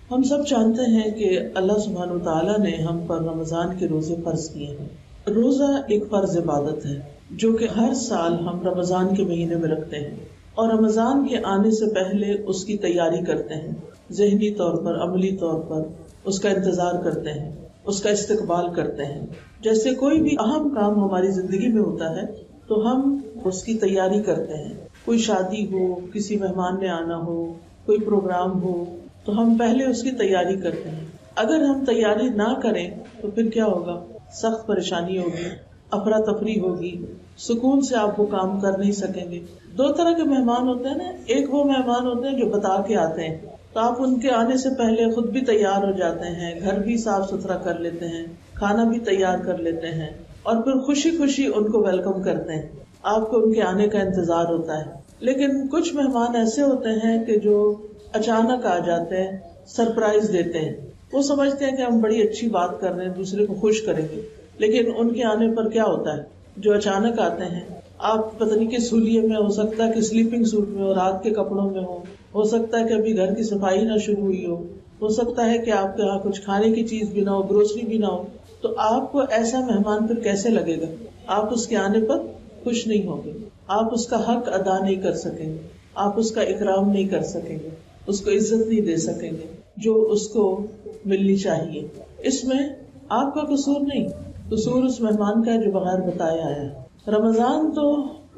ہم سب جانتے ہیں کہ اللہ سبحانہ وتعالیٰ نے ہم پر رمضان کے روزے فرض کیے ہیں۔ روزہ ایک فرض عبادت ہے جو کہ ہر سال ہم رمضان کے مہینے میں رکھتے ہیں، اور رمضان کے آنے سے پہلے اس کی تیاری کرتے ہیں، ذہنی طور پر، عملی طور پر اس کا انتظار کرتے ہیں، اس کا استقبال کرتے ہیں۔ جیسے کوئی بھی اہم کام ہماری زندگی میں ہوتا ہے تو ہم اس کی تیاری کرتے ہیں۔ کوئی شادی ہو، کسی مہمان نے آنا ہو، کوئی پروگرام ہو، تو ہم پہلے اس کی تیاری کرتے ہیں۔ اگر ہم تیاری نہ کریں تو پھر کیا ہوگا؟ سخت پریشانی ہوگی، افراتفری ہوگی، سکون سے آپ وہ کام کر نہیں سکیں گے۔ دو طرح کے مہمان ہوتے ہیں نا، ایک وہ مہمان ہوتے ہیں جو بتا کے آتے ہیں، تو آپ ان کے آنے سے پہلے خود بھی تیار ہو جاتے ہیں، گھر بھی صاف ستھرا کر لیتے ہیں، کھانا بھی تیار کر لیتے ہیں، اور پھر خوشی خوشی ان کو ویلکم کرتے ہیں۔ آپ کو ان کے آنے کا انتظار ہوتا ہے۔ لیکن کچھ مہمان ایسے ہوتے ہیں کہ جو اچانک آ جاتے ہیں، سرپرائز دیتے ہیں۔ وہ سمجھتے ہیں کہ ہم بڑی اچھی بات کر رہے ہیں، دوسرے کو خوش کریں گے، لیکن ان کے آنے پر کیا ہوتا ہے؟ جو اچانک آتے ہیں، آپ پتہ نہیں کس حلیے میں، ہو سکتا ہے کہ سلیپنگ سوٹ میں ہو، رات کے کپڑوں میں ہو سکتا ہے کہ ابھی گھر کی صفائی نہ شروع ہوئی ہو سکتا ہے کہ آپ کے یہاں کچھ کھانے کی چیز بھی نہ ہو، گروسری بھی نہ ہو، تو آپ کو ایسا مہمان پھر کیسے لگے گا؟ آپ اس کے آنے پر خوش نہیں ہوں گے، آپ اس کا حق ادا نہیں کر سکیں گے، آپ اس کا اکرام نہیں کر سکیں گے، اس کو عزت نہیں دے سکیں گے جو اس کو ملنی چاہیے۔ اس میں آپ کا قصور نہیں، قصور اس مہمان کا ہے جو بغیر بتائے آیا ہے۔ رمضان تو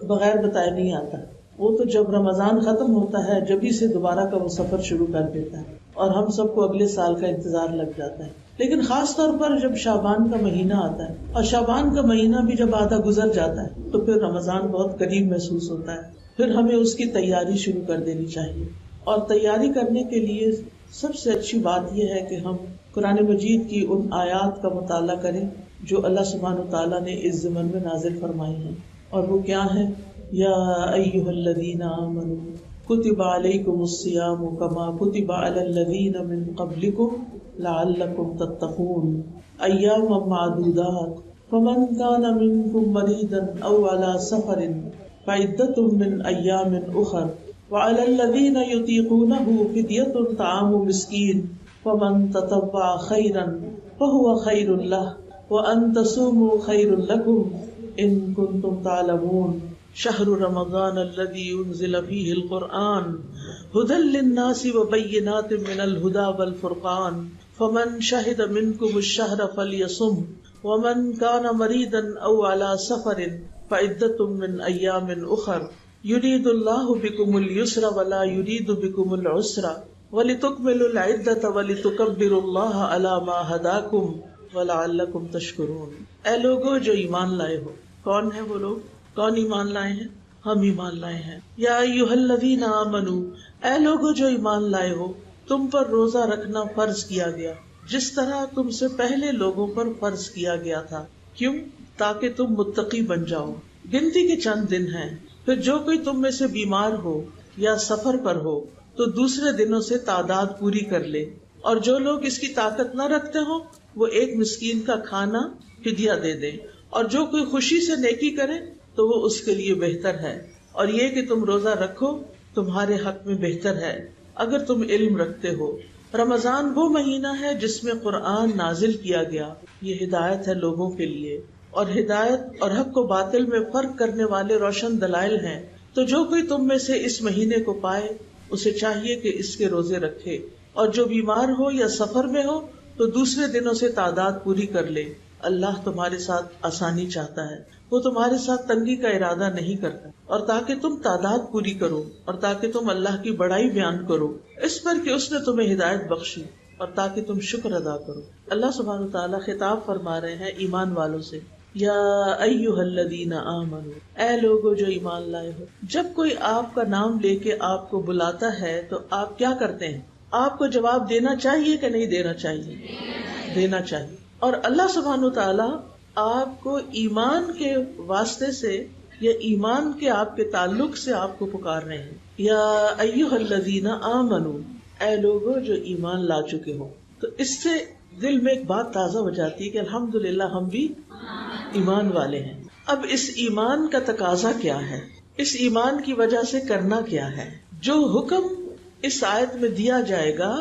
بغیر بتائے نہیں آتا، وہ تو جب رمضان ختم ہوتا ہے جبھی سے دوبارہ کا وہ سفر شروع کر دیتا ہے، اور ہم سب کو اگلے سال کا انتظار لگ جاتا ہے۔ لیکن خاص طور پر جب شعبان کا مہینہ آتا ہے، اور شعبان کا مہینہ بھی جب آدھا گزر جاتا ہے، تو پھر رمضان بہت قریب محسوس ہوتا ہے۔ پھر ہمیں اس کی تیاری شروع کر دینی چاہیے، اور تیاری کرنے کے لیے سب سے اچھی بات یہ ہے کہ ہم قرآن مجید کی ان آیات کا مطالعہ کریں جو اللہ سبحانہ تعالیٰ نے اس زمن میں نازل فرمائی ہیں۔ اور وہ کیا ہے؟ یا ایھا الذین آمنوا کتب علیکم الصیام کما کتب علی الذین من قبلکم لعلکم تتقون ایاما معدودات فمن کان منکم مریضا او علی سفر فعدۃ من ایام اخر وعلى الذين يطيقونه فدية طعام مسكين فمن تطوع خيرا فهو خير له وأن تصوموا خير لكم إن كنتم تعلمون شهر رمضان الذي ينزل فيه القرآن هدى للناس وبينات من الهدى والفرقان فمن شهد منكم الشهر فليصم ومن كان مريضا أو على سفر فعدة من أيام أخر یرید اللہ بکم الیسر ولا یرید بکم العسر ولتکملوا العدۃ ولتکبروا اللہ علی ما ھداکم ولعلکم تشکرون۔ اے لوگو جو ایمان لائے ہو۔ کون ہے وہ لوگ؟ کون ایمان لائے ہیں؟ ہم ایمان لائے ہیں۔ یا ایھا الذین آمنوا، اے لوگو جو ایمان لائے ہو، تم پر روزہ رکھنا فرض کیا گیا جس طرح تم سے پہلے لوگوں پر فرض کیا گیا تھا۔ کیوں؟ تاکہ تم متقی بن جاؤ۔ گنتی کے چند دن ہیں، پھر جو کوئی تم میں سے بیمار ہو یا سفر پر ہو تو دوسرے دنوں سے تعداد پوری کر لے، اور جو لوگ اس کی طاقت نہ رکھتے ہوں وہ ایک مسکین کا کھانا فدیہ دے دیں، اور جو کوئی خوشی سے نیکی کرے تو وہ اس کے لیے بہتر ہے، اور یہ کہ تم روزہ رکھو تمہارے حق میں بہتر ہے اگر تم علم رکھتے ہو۔ رمضان وہ مہینہ ہے جس میں قرآن نازل کیا گیا، یہ ہدایت ہے لوگوں کے لیے، اور ہدایت اور حق و باطل میں فرق کرنے والے روشن دلائل ہیں۔ تو جو کوئی تم میں سے اس مہینے کو پائے اسے چاہیے کہ اس کے روزے رکھے، اور جو بیمار ہو یا سفر میں ہو تو دوسرے دنوں سے تعداد پوری کر لے۔ اللہ تمہارے ساتھ آسانی چاہتا ہے، وہ تمہارے ساتھ تنگی کا ارادہ نہیں کرتا، اور تاکہ تم تعداد پوری کرو، اور تاکہ تم اللہ کی بڑائی بیان کرو اس پر کہ اس نے تمہیں ہدایت بخشی، اور تاکہ تم شکر ادا کرو۔ اللہ سبحانہ تعالیٰ خطاب فرما رہے ہیں ایمان والوں سے، یا ایھا الذین آمنوا، اے لوگو جو ایمان لائے ہو۔ جب کوئی آپ کا نام لے کے آپ کو بلاتا ہے تو آپ کیا کرتے ہیں؟ آپ کو جواب دینا چاہیے کہ نہیں دینا چاہیے؟ دینا چاہیے۔ اور اللہ سبحانہ تعالیٰ آپ کو ایمان کے واسطے سے یا ایمان کے آپ کے تعلق سے آپ کو پکار رہے ہیں، یا ایھا الذین آمنوا، اے لوگو جو ایمان لا چکے ہو۔ تو اس سے دل میں ایک بات تازہ ہو جاتی ہے کہ الحمدللہ ہم بھی ایمان والے ہیں۔ اب اس ایمان کا تقاضا کیا ہے؟ اس ایمان کی وجہ سے کرنا کیا ہے؟ جو حکم اس آیت میں دیا جائے گا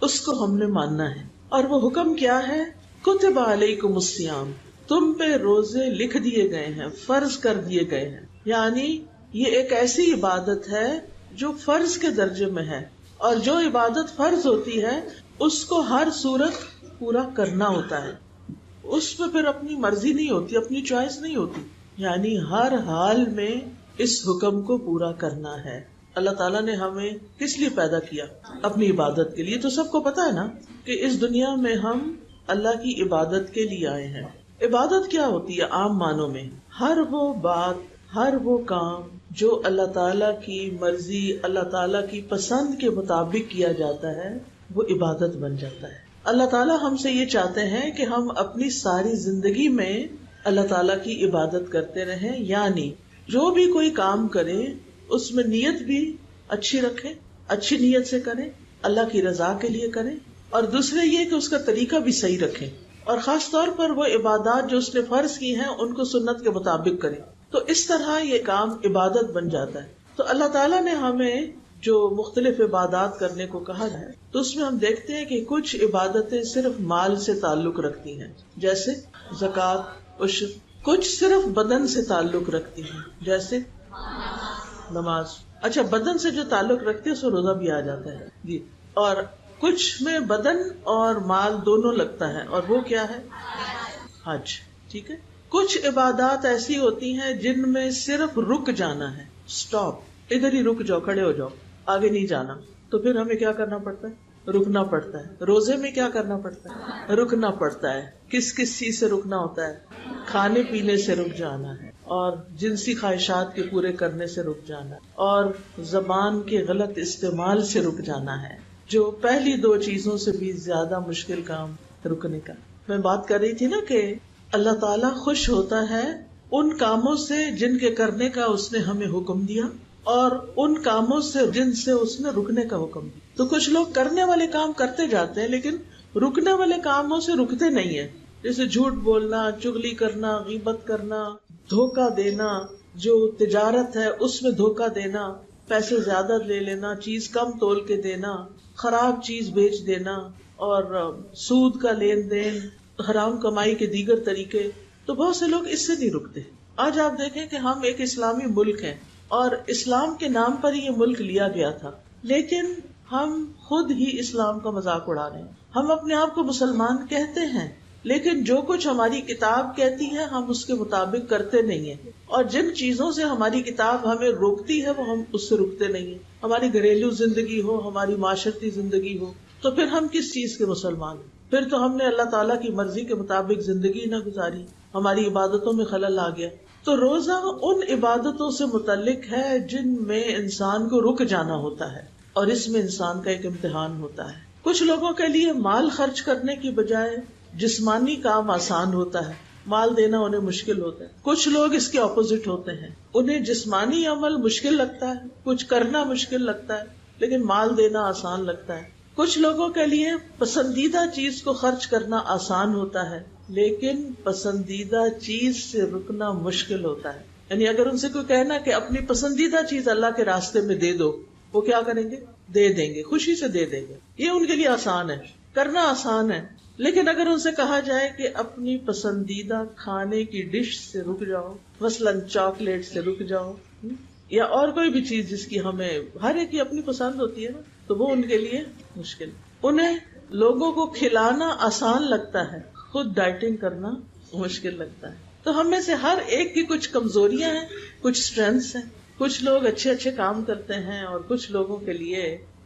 اس کو ہم نے ماننا ہے. اور وہ حکم کیا ہے؟ کتب علیکم الصیام، تم پہ روزے لکھ دیے گئے ہیں، فرض کر دیے گئے ہیں. یعنی یہ ایک ایسی عبادت ہے جو فرض کے درجے میں ہے، اور جو عبادت فرض ہوتی ہے اس کو ہر صورت پورا کرنا ہوتا ہے. اس پہ پھر اپنی مرضی نہیں ہوتی، اپنی چوائس نہیں ہوتی. یعنی ہر حال میں اس حکم کو پورا کرنا ہے. اللہ تعالیٰ نے ہمیں کس لیے پیدا کیا؟ اپنی عبادت کے لیے. تو سب کو پتا ہے نا کہ اس دنیا میں ہم اللہ کی عبادت کے لیے آئے ہیں. عبادت کیا ہوتی ہے عام معنوں میں؟ ہر وہ بات، ہر وہ کام جو اللہ تعالیٰ کی مرضی، اللہ تعالیٰ کی پسند کے مطابق کیا جاتا ہے وہ عبادت بن جاتا ہے. اللہ تعالیٰ ہم سے یہ چاہتے ہیں کہ ہم اپنی ساری زندگی میں اللہ تعالیٰ کی عبادت کرتے رہیں. یعنی جو بھی کوئی کام کرے اس میں نیت بھی اچھی رکھیں، اچھی نیت سے کریں، اللہ کی رضا کے لیے کریں، اور دوسرے یہ کہ اس کا طریقہ بھی صحیح رکھیں، اور خاص طور پر وہ عبادات جو اس نے فرض کی ہیں ان کو سنت کے مطابق کریں. تو اس طرح یہ کام عبادت بن جاتا ہے. تو اللہ تعالیٰ نے ہمیں جو مختلف عبادات کرنے کو کہا ہے تو اس میں ہم دیکھتے ہیں کہ کچھ عبادتیں صرف مال سے تعلق رکھتی ہیں جیسے زکوٰۃ، عشر. کچھ صرف بدن سے تعلق رکھتی ہیں جیسے نماز. اچھا، بدن سے جو تعلق رکھتے ہیں اس میں روزہ بھی آ جاتا ہے جی. اور کچھ میں بدن اور مال دونوں لگتا ہے، اور وہ کیا ہے؟ حج. ٹھیک ہے. کچھ عبادات ایسی ہوتی ہیں جن میں صرف رک جانا ہے، سٹاپ، ادھر ہی رک جاؤ، کھڑے ہو جاؤ، آگے نہیں جانا. تو پھر ہمیں کیا کرنا پڑتا ہے؟ رکنا پڑتا ہے. روزے میں کیا کرنا پڑتا ہے؟ رکنا پڑتا ہے. کس کس چیز سے رکنا ہوتا ہے؟ کھانے پینے سے رک جانا ہے، اور جنسی خواہشات کے پورے کرنے سے رک جانا ہے، اور زبان کے غلط استعمال سے رک جانا ہے، جو پہلی دو چیزوں سے بھی زیادہ مشکل کام رکنے کا. میں بات کر رہی تھی نا کہ اللہ تعالیٰ خوش ہوتا ہے ان کاموں سے جن کے کرنے کا اس نے ہمیں حکم دیا، اور ان کاموں سے جن سے اس نے رکنے کا حکم دیا. تو کچھ لوگ کرنے والے کام کرتے جاتے ہیں لیکن رکنے والے کاموں سے رکتے نہیں ہیں، جیسے جھوٹ بولنا، چغلی کرنا، غیبت کرنا، دھوکہ دینا، جو تجارت ہے اس میں دھوکہ دینا، پیسے زیادہ لے لینا، چیز کم تول کے دینا، خراب چیز بیچ دینا، اور سود کا لین دین، حرام کمائی کے دیگر طریقے. تو بہت سے لوگ اس سے نہیں رکتے. آج آپ دیکھیں کہ ہم ایک اسلامی ملک ہیں اور اسلام کے نام پر یہ ملک لیا گیا تھا، لیکن ہم خود ہی اسلام کا مذاق اڑا رہے ہیں. ہم اپنے آپ کو مسلمان کہتے ہیں لیکن جو کچھ ہماری کتاب کہتی ہے ہم اس کے مطابق کرتے نہیں ہیں، اور جن چیزوں سے ہماری کتاب ہمیں روکتی ہے وہ ہم اس سے رکتے نہیں ہیں. ہماری گھریلو زندگی ہو، ہماری معاشرتی زندگی ہو، تو پھر ہم کس چیز کے مسلمان ہیں؟ پھر تو ہم نے اللہ تعالیٰ کی مرضی کے مطابق زندگی نہ گزاری، ہماری عبادتوں میں خلل آ گیا. تو روزہ ان عبادتوں سے متعلق ہے جن میں انسان کو رک جانا ہوتا ہے، اور اس میں انسان کا ایک امتحان ہوتا ہے. کچھ لوگوں کے لیے مال خرچ کرنے کی بجائے جسمانی کام آسان ہوتا ہے، مال دینا انہیں مشکل ہوتا ہے. کچھ لوگ اس کے اپوزٹ ہوتے ہیں، انہیں جسمانی عمل مشکل لگتا ہے، کچھ کرنا مشکل لگتا ہے لیکن مال دینا آسان لگتا ہے. کچھ لوگوں کے لیے پسندیدہ چیز کو خرچ کرنا آسان ہوتا ہے لیکن پسندیدہ چیز سے رکنا مشکل ہوتا ہے. یعنی اگر ان سے کوئی کہنا کہ اپنی پسندیدہ چیز اللہ کے راستے میں دے دو، وہ کیا کریں گے؟ دے دیں گے، خوشی سے دے دیں گے. یہ ان کے لیے آسان ہے، کرنا آسان ہے. لیکن اگر ان سے کہا جائے کہ اپنی پسندیدہ کھانے کی ڈش سے رک جاؤ، مثلاً چاکلیٹ سے رک جاؤ، یا اور کوئی بھی چیز جس کی ہمیں ہر ایک کی اپنی پسند ہوتی ہے نا، تو وہ ان کے لیے مشکل. انہیں لوگوں کو کھلانا آسان لگتا ہے، خود ڈائٹنگ کرنا مشکل لگتا ہے. تو ہم میں سے ہر ایک کی کچھ کمزوریاں ہیں، کچھ اسٹرینتھس ہیں. کچھ لوگ اچھے کام کرتے ہیں اور کچھ لوگوں کے لیے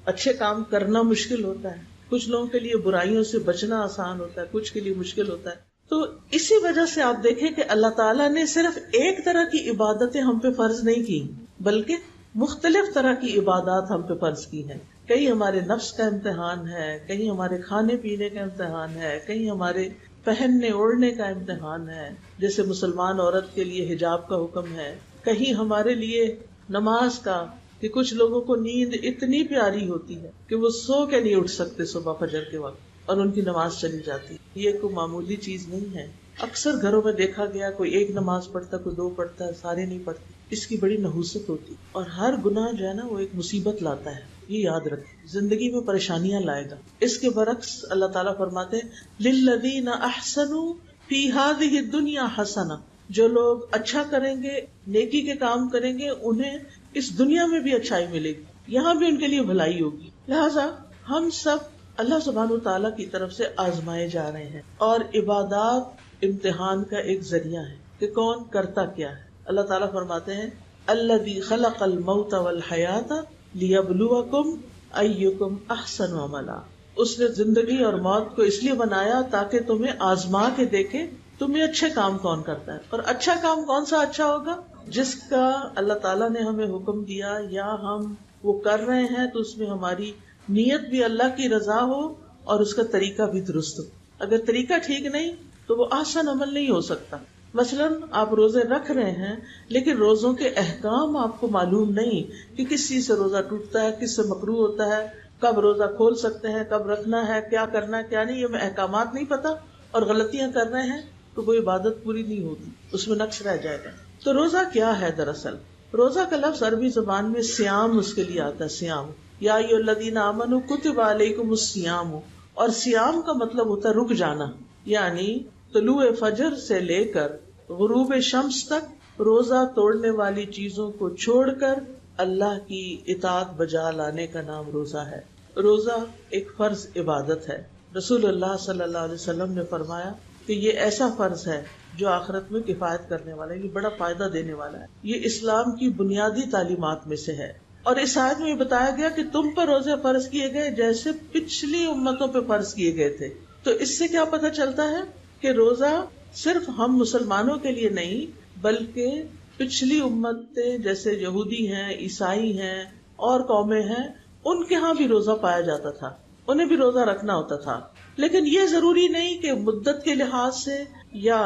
اچھے کام کرنا مشکل ہوتا ہے. کچھ لوگوں کے لیے برائیوں سے بچنا آسان ہوتا ہے، کچھ کے لیے مشکل ہوتا ہے. تو اسی وجہ سے آپ دیکھیں کہ اللہ تعالیٰ نے صرف ایک طرح کی عبادتیں ہم پہ فرض نہیں کی، بلکہ مختلف طرح کی عبادات ہم پہ فرض کی ہیں. کہیں ہمارے نفس کا امتحان ہے، کہیں ہمارے کھانے پینے کا امتحان ہے، کہیں ہمارے پہننے اوڑھنے کا امتحان ہے، جیسے مسلمان عورت کے لیے حجاب کا حکم ہے. کہیں ہمارے لیے نماز کا، کہ کچھ لوگوں کو نیند اتنی پیاری ہوتی ہے کہ وہ سو کے نہیں اٹھ سکتے صبح فجر کے وقت، اور ان کی نماز چلی جاتی. یہ کوئی معمولی چیز نہیں ہے. اکثر گھروں میں دیکھا گیا کوئی ایک نماز پڑھتا، کوئی دو پڑھتا ہے، سارے نہیں پڑھتے. اس کی بڑی نحوست ہوتی، اور ہر گناہ جو ہے نا وہ ایک مصیبت لاتا ہے. یہ یاد رکھیں، زندگی میں پریشانیاں لائے گا. اس کے برعکس اللہ تعالیٰ فرماتے ہیں للذین احسنوا فی ہذہ الدنیا حسنہ، جو لوگ اچھا کریں گے، نیکی کے کام کریں گے، انہیں اس دنیا میں بھی اچھائی ملے گی، یہاں بھی ان کے لیے بھلائی ہوگی. لہذا ہم سب اللہ سبحانہ تعالیٰ کی طرف سے آزمائے جا رہے ہیں، اور عبادات امتحان کا ایک ذریعہ ہے کہ کون کرتا کیا ہے. اللہ تعالیٰ فرماتے ہیں الذی خلق الموت والحیات لیبلوکم ایکم احسن عملا، اس نے زندگی اور موت کو اس لیے بنایا تاکہ تمہیں آزما کے دیکھے تمہیں اچھے کام کون کرتا ہے. اور اچھا کام کون سا اچھا ہوگا؟ جس کا اللہ تعالیٰ نے ہمیں حکم دیا یا ہم وہ کر رہے ہیں تو اس میں ہماری نیت بھی اللہ کی رضا ہو اور اس کا طریقہ بھی درست ہو. اگر طریقہ ٹھیک نہیں تو وہ آسان عمل نہیں ہو سکتا. مثلاً آپ روزے رکھ رہے ہیں لیکن روزوں کے احکام آپ کو معلوم نہیں کہ کس چیز سے روزہ ٹوٹتا ہے، کس سے مکروہ ہوتا ہے، کب روزہ کھول سکتے ہیں، کب رکھنا ہے، کیا کرنا ہے کیا نہیں، یہ احکامات نہیں پتا اور غلطیاں کر رہے ہیں تو وہ عبادت پوری نہیں ہوگی، اس میں نقص رہ جائے گا. تو روزہ کیا ہے؟ دراصل روزہ کا لفظ عربی زبان میں سیام اس کے لیے آتا ہے. سیام یا ایھا الذین آمنوا کتب علیکم الصیام، اور سیام کا مطلب ہوتا ہے رک جانا، یعنی طلوع فجر سے لے کر غروب شمس تک روزہ توڑنے والی چیزوں کو چھوڑ کر اللہ کی اطاعت بجا لانے کا نام روزہ ہے. روزہ ایک فرض عبادت ہے. رسول اللہ صلی اللہ علیہ وسلم نے فرمایا کہ یہ ایسا فرض ہے جو آخرت میں کفایت کرنے والا ہے، یہ بڑا فائدہ دینے والا ہے. یہ اسلام کی بنیادی تعلیمات میں سے ہے. اور اس آیت میں بتایا گیا کہ تم پر روزے فرض کیے گئے جیسے پچھلی امتوں پہ فرض کیے گئے تھے. تو اس سے کیا پتہ چلتا ہے کہ روزہ صرف ہم مسلمانوں کے لیے نہیں بلکہ پچھلی امتیں جیسے یہودی ہیں، عیسائی ہیں اور قومیں ہیں، ان کے ہاں بھی روزہ پایا جاتا تھا، انہیں بھی روزہ رکھنا ہوتا تھا. لیکن یہ ضروری نہیں کہ مدت کے لحاظ سے یا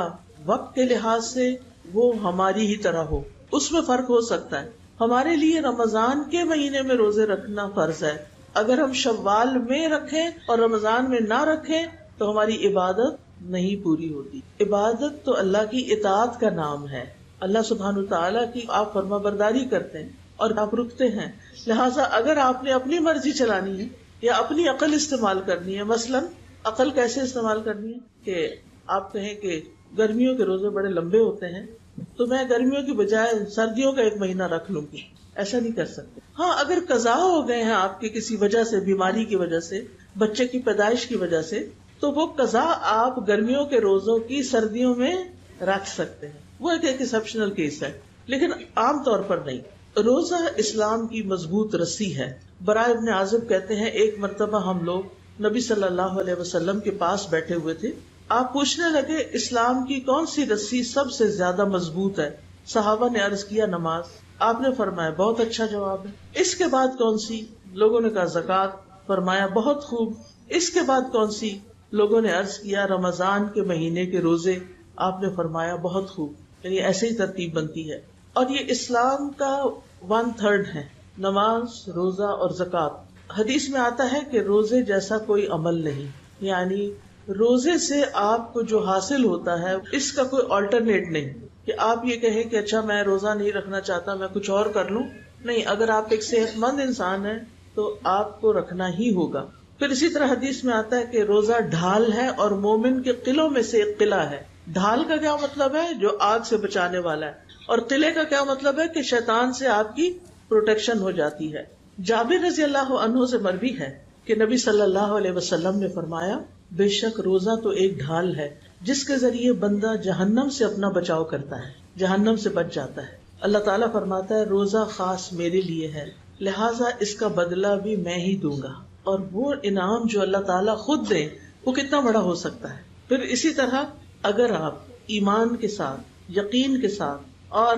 وقت کے لحاظ سے وہ ہماری ہی طرح ہو، اس میں فرق ہو سکتا ہے. ہمارے لیے رمضان کے مہینے میں روزے رکھنا فرض ہے. اگر ہم شوال میں رکھیں اور رمضان میں نہ رکھیں تو ہماری عبادت نہیں پوری ہوتی. عبادت تو اللہ کی اطاعت کا نام ہے. اللہ سبحانہ تعالیٰ کی آپ فرما برداری کرتے ہیں اور آپ رکتے ہیں. لہٰذا اگر آپ نے اپنی مرضی چلانی ہے یا اپنی عقل استعمال کرنی ہے، مثلاً عقل کیسے استعمال کرنی ہے کہ آپ کہیں کہ گرمیوں کے روزے بڑے لمبے ہوتے ہیں تو میں گرمیوں کی بجائے سردیوں کا 1 مہینہ رکھ لوں گی، ایسا نہیں کر سکتے. ہاں اگر قضا ہو گئے ہیں آپ کے کسی وجہ سے، بیماری کی وجہ سے، بچے کی پیدائش کی وجہ سے، تو وہ قضا آپ گرمیوں کے روزوں کی سردیوں میں رکھ سکتے ہیں. وہ ایک ایکسیپشنل کیس ہے لیکن عام طور پر نہیں. روزہ اسلام کی مضبوط رسی ہے. براء ابن عازب کہتے ہیں ایک مرتبہ ہم لوگ نبی صلی اللہ علیہ وسلم کے پاس بیٹھے ہوئے تھے. آپ پوچھنے لگے اسلام کی کون سی رسی سب سے زیادہ مضبوط ہے؟ صحابہ نے عرض کیا نماز. آپ نے فرمایا بہت اچھا جواب ہے. اس کے بعد کون سی؟ لوگوں نے کہا زکوٰۃ. فرمایا بہت خوب. اس کے بعد کون سی؟ لوگوں نے عرض کیا رمضان کے مہینے کے روزے. آپ نے فرمایا بہت خوب. یعنی ایسے ہی ترتیب بنتی ہے. اور یہ اسلام کا 1/3 ہے، نماز، روزہ اور زکوٰۃ. حدیث میں آتا ہے کہ روزے جیسا کوئی عمل نہیں، یعنی روزے سے آپ کو جو حاصل ہوتا ہے اس کا کوئی آلٹرنیٹ نہیں کہ آپ یہ کہیں کہ اچھا میں روزہ نہیں رکھنا چاہتا، میں کچھ اور کر لوں. نہیں، اگر آپ ایک صحت مند انسان ہیں تو آپ کو رکھنا ہی ہوگا. پھر اسی طرح حدیث میں آتا ہے کہ روزہ ڈھال ہے اور مومن کے قلعوں میں سے ایک قلعہ ہے. ڈھال کا کیا مطلب ہے؟ جو آگ سے بچانے والا ہے. اور قلعے کا کیا مطلب ہے؟ کہ شیطان سے آپ کی پروٹیکشن ہو جاتی ہے. جابر رضی اللہ عنہ سے مروی ہے کہ نبی صلی اللہ علیہ وسلم نے فرمایا بے شک روزہ تو ایک ڈھال ہے جس کے ذریعے بندہ جہنم سے اپنا بچاؤ کرتا ہے، جہنم سے بچ جاتا ہے. اللہ تعالیٰ فرماتا ہے روزہ خاص میرے لیے ہے، لہٰذا اس کا بدلہ بھی میں ہی دوں گا. اور وہ انعام جو اللہ تعالیٰ خود دے وہ کتنا بڑا ہو سکتا ہے. پھر اسی طرح اگر آپ ایمان کے ساتھ، یقین کے ساتھ اور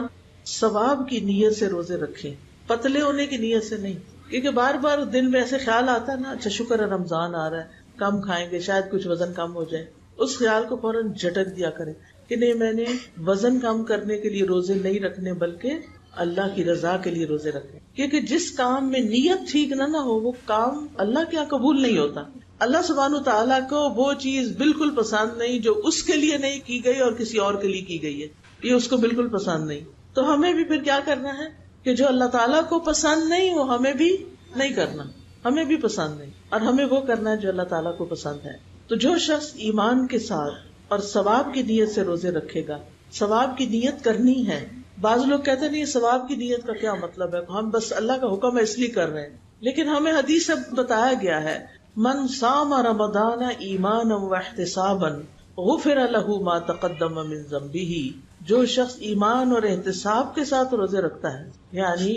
ثواب کی نیت سے روزے رکھیں، پتلے ہونے کی نیت سے نہیں، کیونکہ بار بار دل میں ایسے خیال آتا ہے نا اچھا شکر ہے رمضان آ رہا ہے، کم کھائیں گے شاید کچھ وزن کم ہو جائے. اس خیال کو فوراً جھٹک دیا کریں کہ نہیں، میں نے وزن کم کرنے کے لیے روزے نہیں رکھنے بلکہ اللہ کی رضا کے لیے روزے رکھنے. کیونکہ جس کام میں نیت ٹھیک نہ ہو وہ کام اللہ کے یہاں قبول نہیں ہوتا. اللہ سبحانہ تعالیٰ کو وہ چیز بالکل پسند نہیں جو اس کے لیے نہیں کی گئی اور کسی اور کے لیے کی گئی ہے، یہ اس کو بالکل پسند نہیں. تو ہمیں بھی پھر کیا کرنا ہے کہ جو اللہ تعالیٰ کو پسند نہیں وہ ہمیں بھی نہیں کرنا. ہمیں بھی پسند نہیں، اور ہمیں وہ کرنا ہے جو اللہ تعالیٰ کو پسند ہے. تو جو شخص ایمان کے ساتھ اور ثواب کی نیت سے روزے رکھے گا، ثواب کی نیت کرنی ہے. بعض لوگ کہتے نہیں ثواب کی نیت کا کیا مطلب ہے، ہم بس اللہ کا حکم ہے اس لیے کر رہے ہیں. لیکن ہمیں حدیث سے بتایا گیا ہے من صام رمضان ایمانا واحتسابا غفر له ما تقدم من ذنبه. جو شخص ایمان اور احتساب کے ساتھ روزے رکھتا ہے، یعنی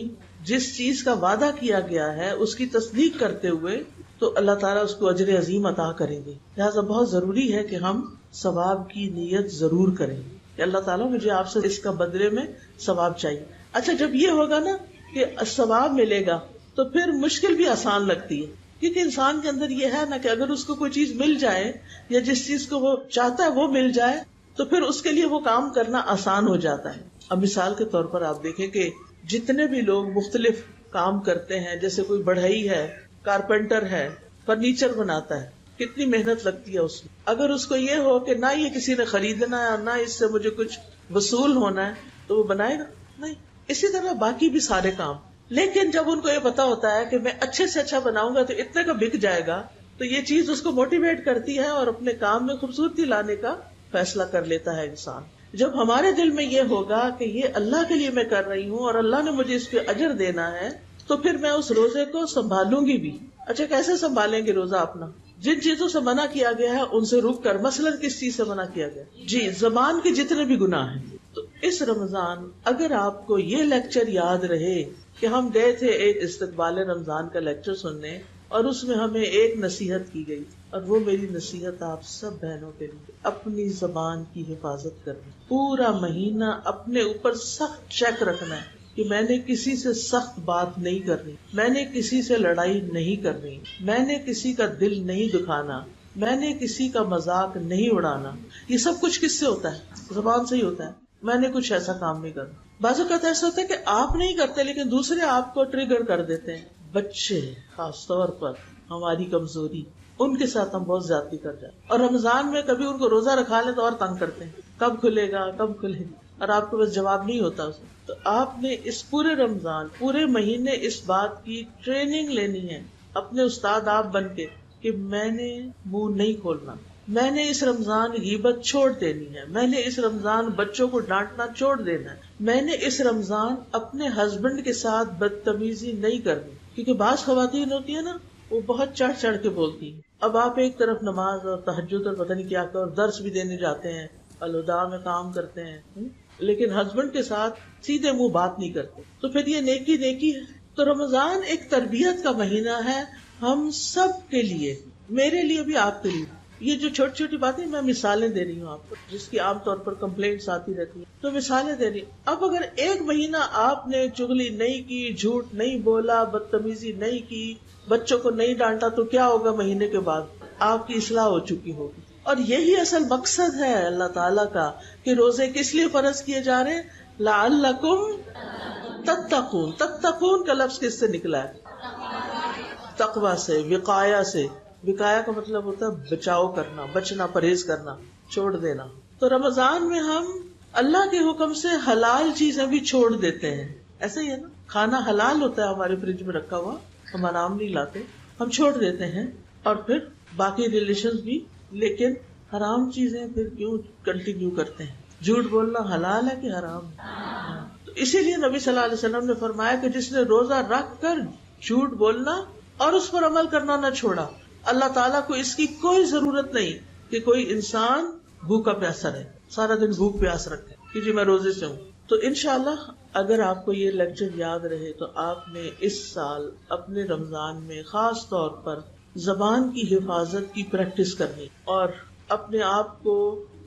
جس چیز کا وعدہ کیا گیا ہے اس کی تصدیق کرتے ہوئے، تو اللہ تعالیٰ اس کو اجر عظیم عطا کریں گے. لہٰذا بہت ضروری ہے کہ ہم ثواب کی نیت ضرور کریں کہ اللہ تعالیٰ مجھے آپ سے اس کا بدلے میں ثواب چاہیے. اچھا، جب یہ ہوگا نا کہ ثواب ملے گا تو پھر مشکل بھی آسان لگتی ہے، کیونکہ انسان کے اندر یہ ہے نا کہ اگر اس کو کوئی چیز مل جائے یا جس چیز کو وہ چاہتا ہے وہ مل جائے تو پھر اس کے لیے وہ کام کرنا آسان ہو جاتا ہے. اب مثال کے طور پر آپ دیکھیں کہ جتنے بھی لوگ مختلف کام کرتے ہیں، جیسے کوئی بڑھئی ہے، کارپینٹر ہے، فرنیچر بناتا ہے، کتنی محنت لگتی ہے اس میں. اگر اس کو یہ ہو کہ نہ یہ کسی نے خریدنا ہے اور نہ اس سے مجھے کچھ وصول ہونا ہے تو وہ بنائے گا نہیں. اسی طرح باقی بھی سارے کام. لیکن جب ان کو یہ پتا ہوتا ہے کہ میں اچھے سے اچھا بناؤں گا تو اتنے کا بک جائے گا، تو یہ چیز اس کو موٹیویٹ کرتی ہے اور اپنے کام میں خوبصورتی لانے کا فیصلہ کر لیتا ہے انسان. جب ہمارے دل میں یہ ہوگا کہ یہ اللہ کے لیے میں کر رہی ہوں اور اللہ نے مجھے اس پہ اجر دینا ہے، تو پھر میں اس روزے کو سنبھالوں گی بھی. اچھا، کیسے سنبھالیں گے روزہ اپنا؟ جن چیزوں سے منع کیا گیا ہے ان سے رک کر. مثلاً کس چیز سے منع کیا گیا؟ جی، زبان کے جتنے بھی گناہ ہیں. تو اس رمضان اگر آپ کو یہ لیکچر یاد رہے کہ ہم گئے تھے ایک استقبال رمضان کا لیکچر سننے اور اس میں ہمیں ایک نصیحت کی گئی، اور وہ میری نصیحت آپ سب بہنوں کے لیے، اپنی زبان کی حفاظت کرنی. پورا مہینہ اپنے اوپر سخت چیک رکھنا ہے کہ میں نے کسی سے سخت بات نہیں کرنی، میں نے کسی سے لڑائی نہیں کرنی، میں نے کسی کا دل نہیں دکھانا، میں نے کسی کا مذاق نہیں اڑانا. یہ سب کچھ کس سے ہوتا ہے؟ زبان سے ہی ہوتا ہے. میں نے کچھ ایسا کام نہیں کرنا. بعض اوقات ایسا ہوتا ہے کہ آپ نہیں کرتے لیکن دوسرے آپ کو ٹریگر کر دیتے ہیں. بچے خاص طور پر ہماری کمزوری، ان کے ساتھ ہم بہت زیادتی کر جاتے ہیں. اور رمضان میں کبھی ان کو روزہ رکھا لیں تو اور تنگ کرتے ہیں، کب کھلے گا کب کھلے گا، اور آپ کو بس جواب نہیں ہوتا اسے. تو آپ نے اس پورے رمضان پورے مہینے اس بات کی ٹریننگ لینی ہے اپنے استاد آپ بن کے کہ میں نے منہ نہیں کھولنا، میں نے اس رمضان غیبت چھوڑ دینی ہے، میں نے اس رمضان بچوں کو ڈانٹنا چھوڑ دینا ہے، میں نے اس رمضان اپنے ہسبینڈ کے ساتھ بدتمیزی نہیں کرنی. کیونکہ بعض خواتین ہوتی ہیں نا، وہ بہت چڑھ چڑھ کے بولتی ہیں. اب آپ ایک طرف نماز اور تہجد اور پتہ نہیں کیا اور درس بھی دینے جاتے ہیں، الوداع میں کام کرتے ہیں، لیکن ہسبینڈ کے ساتھ سیدھے منہ بات نہیں کرتے، تو پھر یہ نیکی ہے. تو رمضان ایک تربیت کا مہینہ ہے ہم سب کے لیے، میرے لیے بھی آپ کے لیے. یہ جو چھوٹی چھوٹی باتیں میں مثالیں دے رہی ہوں آپ کو، جس کی عام طور پر کمپلینٹس آتی رہتی ہیں، تو مثالیں دے رہی. اب اگر ایک مہینہ آپ نے چغلی نہیں کی، جھوٹ نہیں بولا، بدتمیزی نہیں کی، بچوں کو نہیں ڈانٹا، تو کیا ہوگا؟ مہینے کے بعد آپ کی اصلاح ہو چکی ہوگی. اور یہی اصل مقصد ہے اللہ تعالیٰ کا کہ روزے کس لیے فرض کیے جا رہے ہیں؟ لعلکم تتقون. تتقون کا لفظ کس سے نکلا ہے؟ تقوی سے، وقایا سے. وقایا کا مطلب ہوتا ہے بچاؤ کرنا، بچنا، پرہیز کرنا، چھوڑ دینا. تو رمضان میں ہم اللہ کے حکم سے حلال چیزیں بھی چھوڑ دیتے ہیں. ایسا ہی ہے نا، کھانا حلال ہوتا ہے ہمارے فریج میں رکھا ہوا، ہم حرام نہیں لاتے، ہم چھوڑ دیتے ہیں. اور پھر باقی ریلیشنز بھی، لیکن حرام چیزیں پھر کیوں کنٹینیو کرتے ہیں؟ جھوٹ بولنا حلال ہے کہ حرام ہے؟ تو اسی لیے نبی صلی اللہ علیہ وسلم نے فرمایا کہ جس نے روزہ رکھ کر جھوٹ بولنا اور اس پر عمل کرنا نہ چھوڑا، اللہ تعالیٰ کو اس کی کوئی ضرورت نہیں کہ کوئی انسان بھوکا پیاسا رہے، سارا دن بھوک پیاس رکھے کہ جی میں روزے سے ہوں. تو انشاءاللہ اگر آپ کو یہ لیکچر یاد رہے تو آپ نے اس سال اپنے رمضان میں خاص طور پر زبان کی حفاظت کی پریکٹس کرنی اور اپنے آپ کو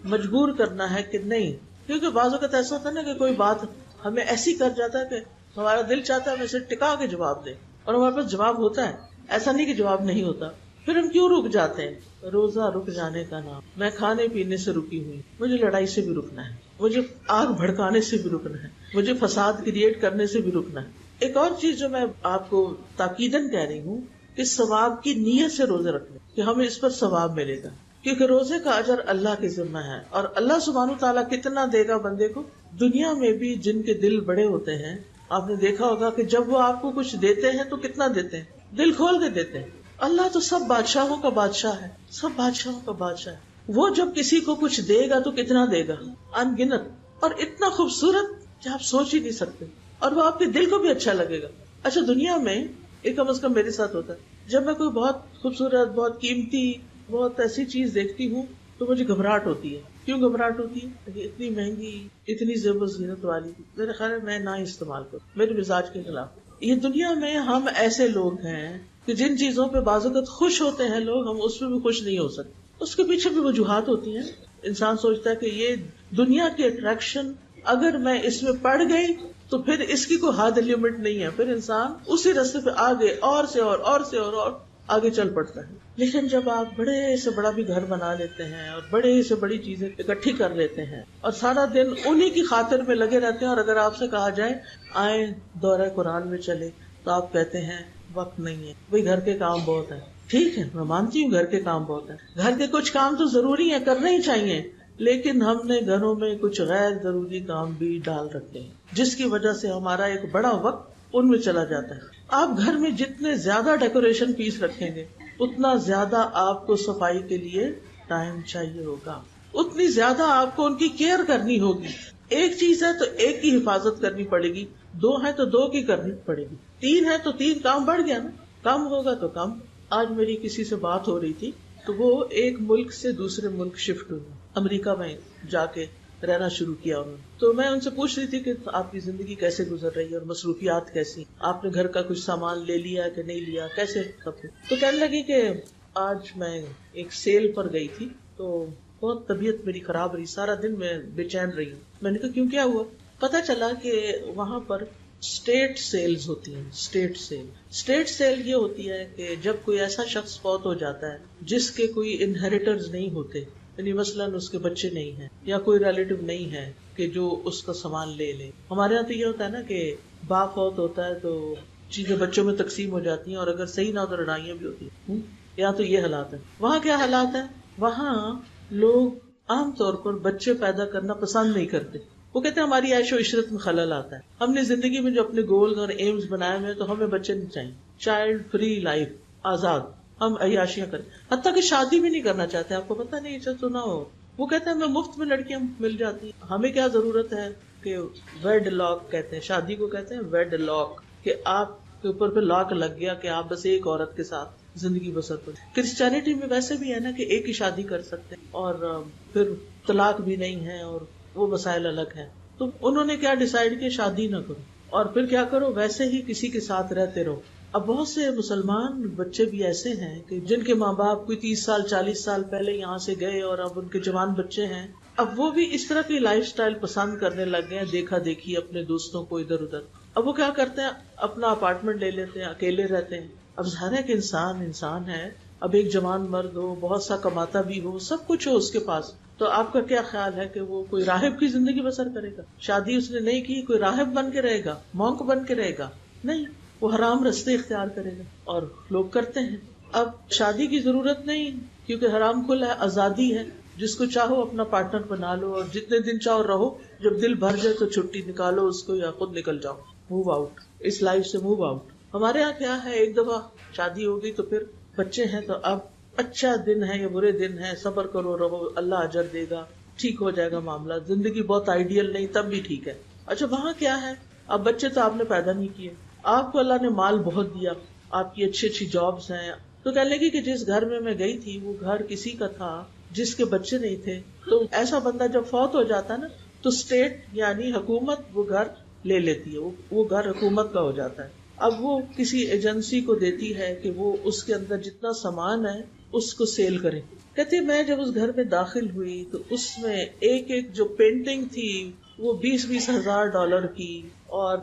مجبور کرنا ہے کہ نہیں. کیونکہ بعض اوقات ایسا ہوتا ہے نا کہ کوئی بات ہمیں ایسی کر جاتا ہے کہ ہمارا دل چاہتا ہے ہم اسے ٹکا کے جواب دیں، اور ہمارے پاس جواب ہوتا ہے. ایسا نہیں کہ جواب نہیں ہوتا. پھر ہم کیوں رک جاتے ہیں؟ روزہ رک جانے کا نام. میں کھانے پینے سے رکی ہوئی، مجھے لڑائی سے بھی رکنا ہے، مجھے آگ بھڑکانے سے بھی رکنا ہے، مجھے فساد کریٹ کرنے سے بھی رکنا ہے. ایک اور چیز جو میں آپ کو تاکیداً کہہ رہی ہوں کہ ثواب کی نیت سے روزے رکھنے کہ ہمیں اس پر ثواب ملے گا، کیونکہ روزے کا اجر اللہ کے ذمہ ہے. اور اللہ سبحانہ وتعالیٰ کتنا دے گا بندے کو؟ دنیا میں بھی جن کے دل بڑے ہوتے ہیں، آپ نے دیکھا ہوگا کہ جب وہ آپ کو کچھ دیتے ہیں تو کتنا دیتے ہیں؟ دل کھول کے دیتے ہیں. اللہ تو سب بادشاہوں کا بادشاہ ہے، سب بادشاہوں کا بادشاہ ہے. وہ جب کسی کو کچھ دے گا تو کتنا دے گا، ان گنت، اور اتنا خوبصورت کہ آپ سوچ ہی نہیں سکتے، اور وہ آپ کے دل کو بھی اچھا لگے گا. اچھا دنیا میں ایک کم از کم میرے ساتھ ہوتا ہے، جب میں کوئی بہت خوبصورت، بہت قیمتی، بہت ایسی چیز دیکھتی ہوں تو مجھے گھبراہٹ ہوتی ہے. کیوں گھبراہٹ ہوتی ہے؟ کہ اتنی مہنگی، اتنی زیب و زینت والی، میرے خیال ہے میں نہ استعمال کروں، میرے مزاج کے خلاف. یہ دنیا میں ہم ایسے لوگ ہیں کہ جن چیزوں پہ بعض اوقات خوش ہوتے ہیں لوگ، ہم اس پہ بھی خوش نہیں ہو سکتے. اس کے پیچھے بھی وجوہات ہوتی ہیں. انسان سوچتا ہے کہ یہ دنیا کی اٹریکشن اگر میں اس میں پڑ گئی تو پھر اس کی کوئی حد لمٹ نہیں ہے، پھر انسان اسی راستے پہ آگے اور سے اور آگے چل پڑتا ہے. لیکن جب آپ بڑے سے بڑا بھی گھر بنا لیتے ہیں اور بڑے سے بڑی چیزیں اکٹھی کر لیتے ہیں اور سارا دن انہی کی خاطر میں لگے رہتے ہیں، اور اگر آپ سے کہا جائے آئیں دورہ قرآن میں چلے تو آپ کہتے ہیں وقت نہیں ہے، وہی گھر کے کام بہت ہے. ٹھیک ہے، میں مانتی ہوں گھر کے کام بہت ہے، گھر کے کچھ کام تو ضروری ہیں، کرنے ہی چاہیے، لیکن ہم نے گھروں میں کچھ غیر ضروری کام بھی ڈال رکھے ہیں جس کی وجہ سے ہمارا ایک بڑا وقت ان میں چلا جاتا ہے. آپ گھر میں جتنے زیادہ ڈیکوریشن پیس رکھیں گے اتنا زیادہ آپ کو صفائی کے لیے ٹائم چاہیے ہوگا، اتنی زیادہ آپ کو ان کی کیئر کرنی ہوگی. ایک چیز ہے تو ایک کی حفاظت کرنی پڑے گی، دو ہے تو دو کی کرنی پڑے گی، تین ہے تو تین. کام بڑھ گیا نا، کم ہوگا تو کم. آج میری کسی سے بات ہو رہی تھی تو وہ ایک ملک سے دوسرے ملک شفٹ ہوئی، امریکہ میں جا کے رہنا شروع کیا انہوں نے. تو میں ان سے پوچھ رہی تھی کہ آپ کی زندگی کیسے گزر رہی ہے اور مصروفیات کیسی، آپ نے گھر کا کچھ سامان لے لیا کہ نہیں لیا، کیسے سب کچھ. تو کہنے لگی کہ آج میں ایک سیل پر گئی تھی تو بہت طبیعت میری خراب رہی، سارا دن میں بے چین رہی ہوں. میں نے کہا کیوں، کیا ہوا؟ پتا چلا کہ وہاں پر اسٹیٹ سیلز ہوتی ہیں. اسٹیٹ سیل یہ ہوتی ہے کہ جب کوئی ایسا شخص فوت ہو جاتا ہے جس کے کوئی انہیریٹرز نہیں ہوتے، یعنی مثلاً اس کے بچے نہیں ہیں یا کوئی ریلیٹو نہیں ہے کہ جو اس کا سامان لے لے. ہمارے یہاں تو یہ ہوتا ہے نا کہ باپ فوت ہوتا ہے تو چیزیں بچوں میں تقسیم ہو جاتی ہیں، اور اگر صحیح نہ تو لڑائیاں بھی ہوتی ہیں. یہاں تو یہ حالات ہے. وہاں کیا حالات ہے؟ وہاں لوگ عام طور پر بچے پیدا کرنا پسند نہیں کرتے. وہ کہتے ہیں ہماری عیش و عشرت میں خلل آتا ہے. ہم نے زندگی میں جو اپنے گولز اور ایمز بنائے ہوئے تو ہمیں بچے نہیں چاہیے. چائلڈ فری لائف، آزاد، ہم عیاشیاں کریں، حتیٰ کہ شادی بھی نہیں کرنا چاہتے. آپ کو پتہ نہیں چل سنا ہو، وہ کہتے ہیں ہمیں مفت میں لڑکیاں مل جاتی ہیں، ہمیں کیا ضرورت ہے کہ ویڈ لاک کہتے ہیں شادی کو، کہتے ہیں ویڈ لاک، کہ آپ کے اوپر پہ لاک لگ گیا کہ آپ بس ایک عورت کے ساتھ زندگی بسر کریں. کرسچینٹی میں ویسے بھی ہے نا کہ ایک ہی شادی کر سکتے ہیں اور پھر طلاق بھی نہیں ہے اور وہ مسائل الگ ہیں. تو انہوں نے کیا ڈیسائیڈ کیا، شادی نہ کرو اور پھر کیا کرو، ویسے ہی کسی کے ساتھ رہتے رہو. اب بہت سے مسلمان بچے بھی ایسے ہیں کہ جن کے ماں باپ کوئی 30 سال 40 سال پہلے یہاں سے گئے اور اب ان کے جوان بچے ہیں، اب وہ بھی اس طرح کی لائف سٹائل پسند کرنے لگ گئے ہیں، دیکھا دیکھی اپنے دوستوں کو ادھر ادھر. اب وہ کیا کرتے ہیں، اپنا اپارٹمنٹ لے لیتے ہیں، اکیلے رہتے ہیں. اب ظاہر ہے کہ انسان ہے، اب ایک جوان مرد ہو، بہت سا کماتا بھی ہو، سب کچھ ہو اس کے پاس، تو آپ کا کیا خیال ہے کہ وہ کوئی راہب کی زندگی بسر کرے گا؟ شادی اس نے نہیں کی، کوئی راہب بن کے رہے گا، مونک بن کے رہے گا؟ نہیں، وہ حرام رستے اختیار کرے گا. اور لوگ کرتے ہیں. اب شادی کی ضرورت نہیں کیونکہ حرام کھلا ہے، آزادی ہے، جس کو چاہو اپنا پارٹنر بنا لو اور جتنے دن چاہو رہو، جب دل بھر جائے تو چھٹی نکالو اس کو یا خود نکل جاؤ، موو آؤٹ، اس لائف سے موو آؤٹ. ہمارے یہاں کیا ہے، ایک دفعہ شادی ہو گئی تو پھر بچے ہیں تو اب اچھا دن ہے یا برے دن ہے، صبر کرو رہو، اللہ اجر دے گا، ٹھیک ہو جائے گا معاملہ. زندگی بہت آئیڈیل نہیں تب بھی ٹھیک ہے. اچھا وہاں کیا ہے، اب بچے تو آپ نے پیدا نہیں کیے، آپ کو اللہ نے مال بہت دیا، آپ کی اچھی اچھی جابز ہیں. تو کہنے لگی کہ جس گھر میں گئی تھی وہ گھر کسی کا تھا جس کے بچے نہیں تھے. تو ایسا بندہ جب فوت ہو جاتا نا تو اسٹیٹ یعنی حکومت وہ گھر لے لیتی ہے، وہ گھر حکومت کا ہو جاتا ہے. اب وہ کسی ایجنسی کو دیتی ہے کہ وہ اس کے اندر جتنا سامان ہے اس کو سیل کرے. کہتے میں جب اس گھر میں داخل ہوئی تو اس میں ایک جو پینٹنگ تھی وہ $20,000 کی، اور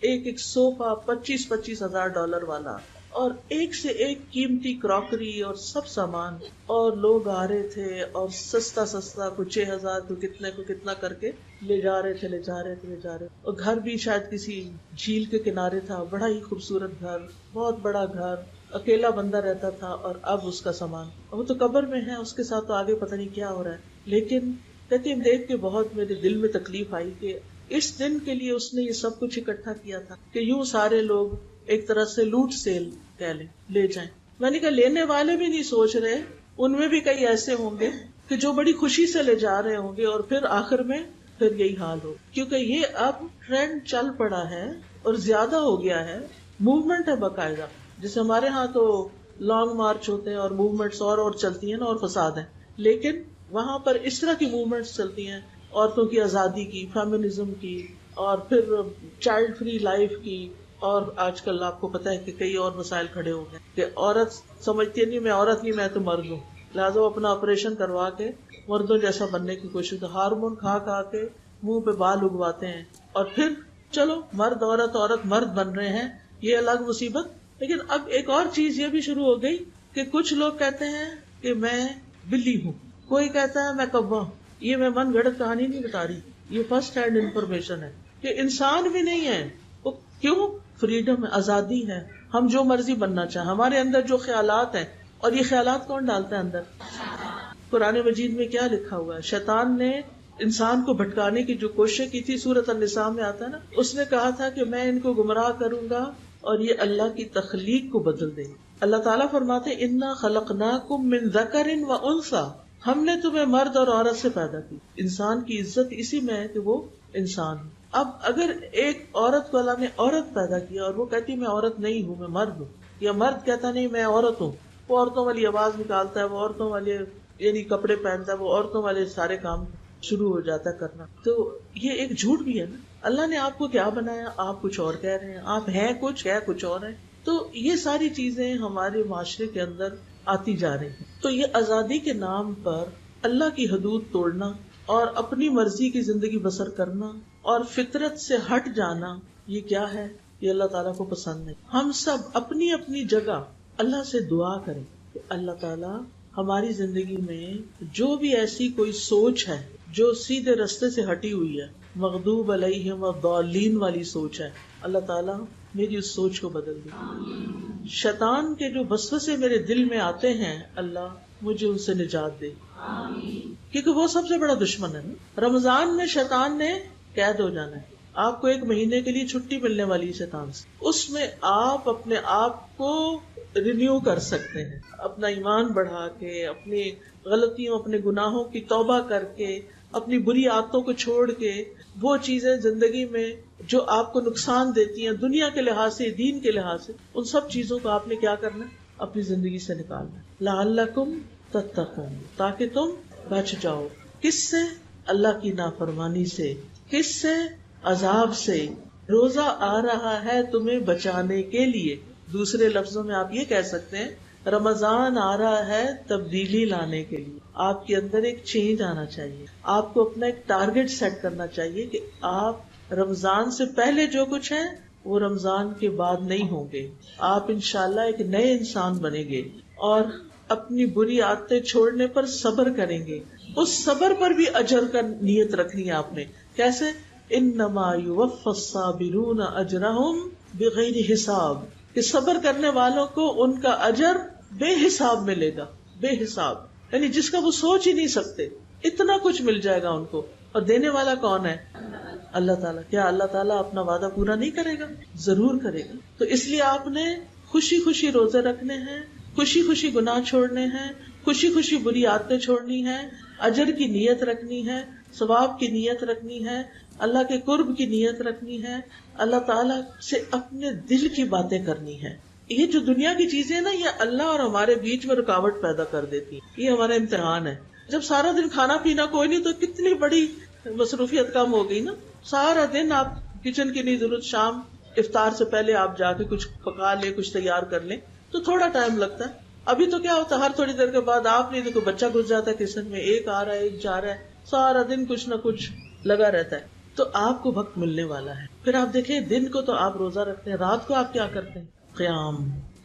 ایک صوفہ $25,000 والا، اور ایک سے ایک قیمتی کراکری اور سب سامان. اور لوگ آ رہے تھے اور سستا کوئی 6,000 کو کتنا کر کے لے جا رہے تھے. اور گھر بھی شاید کسی جھیل کے کنارے تھا، بڑا ہی خوبصورت گھر، بہت بڑا گھر، اکیلا بندہ رہتا تھا. اور اب اس کا سامان وہ تو قبر میں ہے، اس کے ساتھ تو آگے پتہ نہیں کیا ہو رہا ہے. لیکن کہتی دیکھ کے بہت میرے دل میں تکلیف آئی کہ اس دن کے لیے اس نے یہ سب کچھ اکٹھا کیا تھا کہ یوں سارے لوگ ایک طرح سے لوٹ سیل کہہ لیں لے جائیں. میں نے کہا لینے والے بھی نہیں سوچ رہے, ان میں بھی کئی ایسے ہوں گے کہ جو بڑی خوشی سے لے جا رہے ہوں گے اور پھر آخر میں پھر یہی حال ہو, کیونکہ یہ اب ٹرینڈ چل پڑا ہے اور زیادہ ہو گیا ہے, موومنٹ ہے باقاعدہ. جیسے ہمارے ہاں تو لانگ مارچ ہوتے ہیں اور موومنٹس اور چلتی ہیں نا, اور فساد ہے, لیکن وہاں پر اس طرح کی موومنٹس چلتی ہیں, عورتوں کی آزادی کی, فیمنزم کی, اور پھر چائلڈ فری لائف کی. اور آج کل آپ کو پتا ہے کہ کئی اور مسائل کھڑے ہو گئے کہ عورت سمجھتی نہیں میں عورت نہیں, میں تو مرد ہوں, لہٰذا وہ اپنا آپریشن کروا کے مردوں جیسا بننے کی کوشش, ہارمون کھا کے منہ پہ بال اگواتے ہیں, اور پھر چلو مرد عورت عورت مرد بن رہے ہیں, یہ الگ مصیبت. لیکن اب ایک اور چیز یہ بھی شروع ہو گئی کہ کچھ لوگ کہتے ہیں کہ میں بلی ہوں, کوئی کہتا ہے میں کوا ہوں. یہ میں من گھڑت کہانی نہیں بتا رہی, یہ فرسٹ ہینڈ انفارمیشن ہے کہ انسان بھی نہیں ہے. وہ کیوں؟ فریڈم ہے, آزادی ہے, ہم جو مرضی بننا چاہیں. ہمارے اندر جو خیالات ہیں, اور یہ خیالات کون ڈالتا ہے اندر؟ قرآن مجید میں کیا لکھا ہوا ہے؟ شیطان نے انسان کو بھٹکانے کی جو کوشش کی تھی, سورۃ النساء میں آتا ہے نا, اس نے کہا تھا کہ میں ان کو گمراہ کروں گا اور یہ اللہ کی تخلیق کو بدل دیں. اللہ تعالیٰ فرماتے انا خلقناکم من ذکر و انثی, ہم نے تمہیں مرد اور عورت سے پیدا کی. انسان کی عزت اسی میں ہے کہ وہ انسان. اب اگر ایک عورت کو اللہ نے عورت پیدا کیا اور وہ کہتی میں عورت نہیں ہوں, میں مرد ہوں, یا مرد کہتا نہیں میں عورت ہوں, وہ عورتوں والی آواز نکالتا ہے, وہ عورتوں والے یعنی کپڑے پہنتا ہے, وہ عورتوں والے سارے کام شروع ہو جاتا ہے کرنا, تو یہ ایک جھوٹ بھی ہے نا. اللہ نے آپ کو کیا بنایا, آپ کچھ اور کہہ رہے ہیں, آپ ہیں کچھ ہے کچھ اور ہے. تو یہ ساری چیزیں ہمارے معاشرے کے اندر آتی جا رہی ہیں. تو یہ آزادی کے نام پر اللہ کی حدود توڑنا اور اپنی مرضی کی زندگی بسر کرنا اور فطرت سے ہٹ جانا, یہ کیا ہے؟ یہ اللہ تعالیٰ کو پسند نہیں. ہم سب اپنی اپنی جگہ اللہ سے دعا کریں کہ اللہ تعالیٰ ہماری زندگی میں جو بھی ایسی کوئی سوچ ہے جو سیدھے رستے سے ہٹی ہوئی ہے, مغضوب علیہم والضالین والی سوچ ہے, اللہ تعالیٰ میری اس سوچ کو بدل دے. شیطان کے جو وسوسے میرے دل میں آتے ہیں, اللہ مجھے ان سے نجات دے, کیونکہ وہ سب سے بڑا دشمن ہے. رمضان میں شیطان نے قید ہو جانا ہے. آپ کو 1 مہینے کے لیے چھٹی ملنے والی ہے شیطان سے, اس میں آپ اپنے آپ کو رینیو کر سکتے ہیں, اپنا ایمان بڑھا کے, اپنی غلطیوں اپنے گناہوں کی توبہ کر کے, اپنی بری عادتوں کو چھوڑ کے, وہ چیزیں زندگی میں جو آپ کو نقصان دیتی ہیں دنیا کے لحاظ سے, دین کے لحاظ سے, ان سب چیزوں کو آپ نے کیا کرنا, اپنی زندگی سے نکالنا. لعلکم تتقون, تاکہ تم بچ جاؤ. کس سے؟ اللہ کی نافرمانی سے. کس سے؟ عذاب سے. روزہ آ رہا ہے تمہیں بچانے کے لیے. دوسرے لفظوں میں آپ یہ کہہ سکتے ہیں رمضان آ رہا ہے تبدیلی لانے کے لیے. آپ کے اندر ایک چینج آنا چاہیے. آپ کو اپنا ایک ٹارگٹ سیٹ کرنا چاہیے کہ آپ رمضان سے پہلے جو کچھ ہے وہ رمضان کے بعد نہیں ہوں گے. آپ انشاءاللہ ایک نئے انسان بنیں گے اور اپنی بری عادتیں چھوڑنے پر صبر کریں گے. اس صبر پر بھی اجر کا نیت رکھنی ہے آپ نے. کیسے؟ انما یوفی الصابرون اجرہم بغیر حساب, کہ صبر کرنے والوں کو ان کا اجر بے حساب ملے گا. بے حساب یعنی جس کا وہ سوچ ہی نہیں سکتے, اتنا کچھ مل جائے گا ان کو. اور دینے والا کون ہے؟ اللہ تعالیٰ. کیا اللہ تعالیٰ اپنا وعدہ پورا نہیں کرے گا؟ ضرور کرے گا. تو اس لیے آپ نے خوشی خوشی روزے رکھنے ہیں, خوشی خوشی گناہ چھوڑنے ہیں, خوشی خوشی بری عادتیں چھوڑنی ہے, اجر کی نیت رکھنی ہے, ثواب کی نیت رکھنی ہے, اللہ کے قرب کی نیت رکھنی ہے, اللہ تعالیٰ سے اپنے دل کی باتیں کرنی ہے. یہ جو دنیا کی چیزیں نا, یہ اللہ اور ہمارے بیچ میں رکاوٹ پیدا کر دیتی. یہ ہمارا امتحان ہے. جب سارا دن کھانا پینا کوئی نہیں تو کتنی بڑی مصروفیت کم ہو گئی نا. سارا دن آپ کچن کی نہیں ضرورت, شام افطار سے پہلے آپ جا کے کچھ پکا لیں, کچھ تیار کر لیں تو تھوڑا ٹائم لگتا ہے. ابھی تو کیا ہوتا ہے, ہر تھوڑی دیر کے بعد آپ نہیں تو کوئی بچہ گھس جاتا ہے کچن میں, ایک آ رہا ہے ایک جا رہا ہے, سارا دن کچھ نہ کچھ لگا رہتا ہے. تو آپ کو وقت ملنے والا ہے. پھر آپ دیکھیں دن کو تو آپ روزہ رکھتے ہیں, رات کو آپ کیا کرتے ہیں؟ قیام,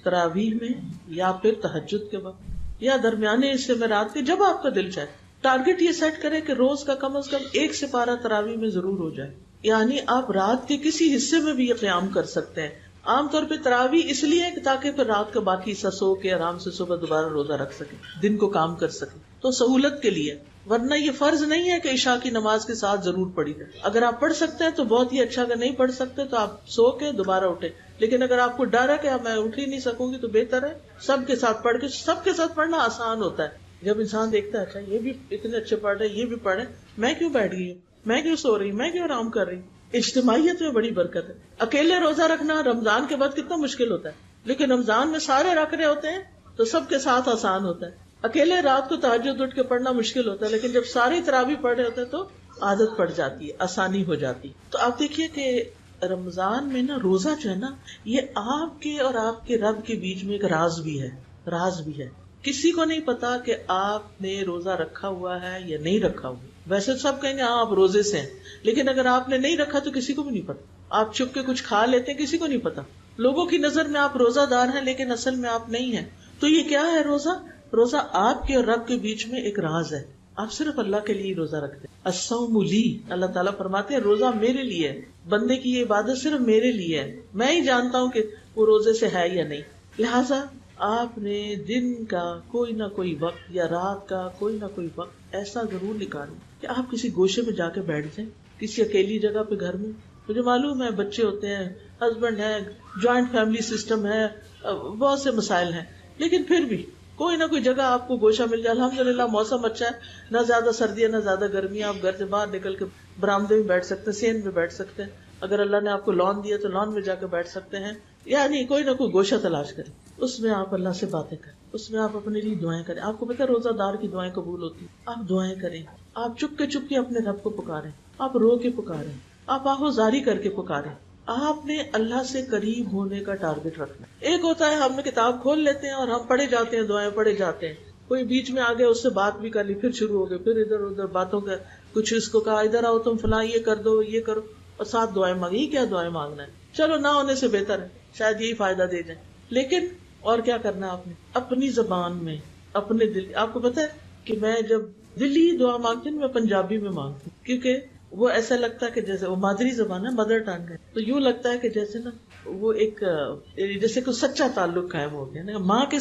تراویح میں, یا پھر تہجد کے وقت, یا درمیانے حصے میں رات کے, جب آپ کا دل چاہے. ٹارگٹ یہ سیٹ کریں کہ روز کا کم از کم 1 سپارہ تراویح میں ضرور ہو جائے. یعنی آپ رات کے کسی حصے میں بھی یہ قیام کر سکتے ہیں. عام طور پہ تراویح اس لیے کہ تاکہ پھر رات کا باقی حصہ سو کے آرام سے صبح دوبارہ روزہ رکھ سکے, دن کو کام کر سکے, تو سہولت کے لیے. ورنہ یہ فرض نہیں ہے کہ عشاء کی نماز کے ساتھ ضرور پڑھی جائے. اگر آپ پڑھ سکتے ہیں تو بہت ہی اچھا، اگر نہیں پڑھ سکتے تو آپ سو کے دوبارہ اٹھے. لیکن اگر آپ کو ڈر ہے کہ میں اٹھ ہی نہیں سکوں گی تو بہتر ہے سب کے ساتھ پڑھ کے. سب کے ساتھ پڑھنا آسان ہوتا ہے. جب انسان دیکھتا ہے اچھا یہ بھی اتنے اچھے پڑھ رہے، یہ بھی پڑھے، میں کیوں بیٹھ گئی ہوں، میں کیوں سو رہی، میں کیوں آرام کر رہی. اجتماعیت میں بڑی برکت ہے. اکیلے روزہ رکھنا رمضان کے بعد کتنا مشکل ہوتا ہے، لیکن رمضان میں سارے رکھ رہے ہوتے ہیں تو سب کے ساتھ آسان ہوتا ہے. اکیلے رات کو تہجد اٹھ کے پڑھنا مشکل ہوتا ہے، لیکن جب سارے تراویح پڑھ رہے ہوتے ہیں تو عادت پڑ جاتی ہے، آسانی ہو جاتی. تو آپ دیکھیے کہ رمضان میں نا روزہ جو ہے نا یہ آپ کے اور آپ کے رب کے بیچ میں ایک راز بھی ہے. راز بھی ہے. کسی کو نہیں پتا کہ آپ نے روزہ رکھا ہوا ہے یا نہیں رکھا ہوا. ویسے سب کہیں گے ہاں آپ روزے سے ہیں، لیکن اگر آپ نے نہیں رکھا تو کسی کو بھی نہیں پتا. آپ چھپ کے کچھ کھا لیتے ہیں، کسی کو نہیں پتا. لوگوں کی نظر میں آپ روزہ دار ہیں لیکن اصل میں آپ نہیں ہیں. تو یہ کیا ہے روزہ؟ روزہ آپ کے اور رب کے بیچ میں ایک راز ہے. آپ صرف اللہ کے لیے روزہ رکھتے ہیں. الصوم لی، اللہ تعالیٰ فرماتے ہیں روزہ میرے لیے ہے. بندے کی یہ عبادت صرف میرے لیے ہے، میں ہی جانتا ہوں کہ وہ روزے سے ہے یا نہیں. لہٰذا آپ نے دن کا کوئی نہ کوئی وقت یا رات کا کوئی نہ کوئی وقت ایسا ضرور نکالیں کہ آپ کسی گوشے میں جا کے بیٹھ جائیں، کسی اکیلی جگہ پہ گھر میں. مجھے معلوم ہے بچے ہوتے ہیں، ہسبینڈ ہے، جوائنٹ فیملی سسٹم ہے، بہت سے مسائل ہیں، لیکن پھر بھی کوئی نہ کوئی جگہ آپ کو گوشہ مل جائے. الحمدللہ موسم اچھا ہے، نہ زیادہ سردی ہے نہ زیادہ گرمی ہے. آپ گھر سے باہر نکل کے برآمدے میں بیٹھ سکتے ہیں، سین میں بیٹھ سکتے ہیں. اگر اللہ نے آپ کو لان دیا تو لان میں جا کے بیٹھ سکتے ہیں. یعنی کوئی نہ کوئی گوشہ تلاش کریں، اس میں آپ اللہ سے باتیں کریں، اس میں آپ اپنے لیے دعائیں کریں. آپ کو پتہ ہے روزہ دار کی دعائیں قبول ہوتی ہیں. آپ دعائیں کریں، آپ چپ کے اپنے رب کو پکاریں، آپ رو کے پکاریں، آپ آہوزاری کر کے پکاریں. آپ نے اللہ سے قریب ہونے کا ٹارگٹ رکھنا. ایک ہوتا ہے ہم کتاب کھول لیتے ہیں اور ہم پڑھے جاتے ہیں، دعائیں پڑھے جاتے ہیں. کوئی بیچ میں آگے اس سے بات بھی کر لی، پھر شروع ہو گئے، پھر ادھر ادھر باتوں کا کچھ اس کو کہا ادھر آؤ تم فلاں یہ کر دو یہ کرو، اور ساتھ دعائیں مانگی. کیا دعائیں مانگنا ہے؟ چلو نہ ہونے سے بہتر ہے، شاید یہی فائدہ دے جائیں. لیکن اور کیا کرنا ہے آپ نے اپنی زبان میں اپنے دل. آپ کو پتہ ہے کہ میں جب دلی دعا مانگتی ہوں میں پنجابی میں مانگتی ہوں، کیونکہ وہ ایسا لگتا ہے کہ جیسے وہ مادری زبان ہے، مدر ٹنگ ہے، تو یوں لگتا ہے کہ جیسے نا وہ ایک جیسے کوئی سچا تعلق قائم ہو گیا نا. ماں کے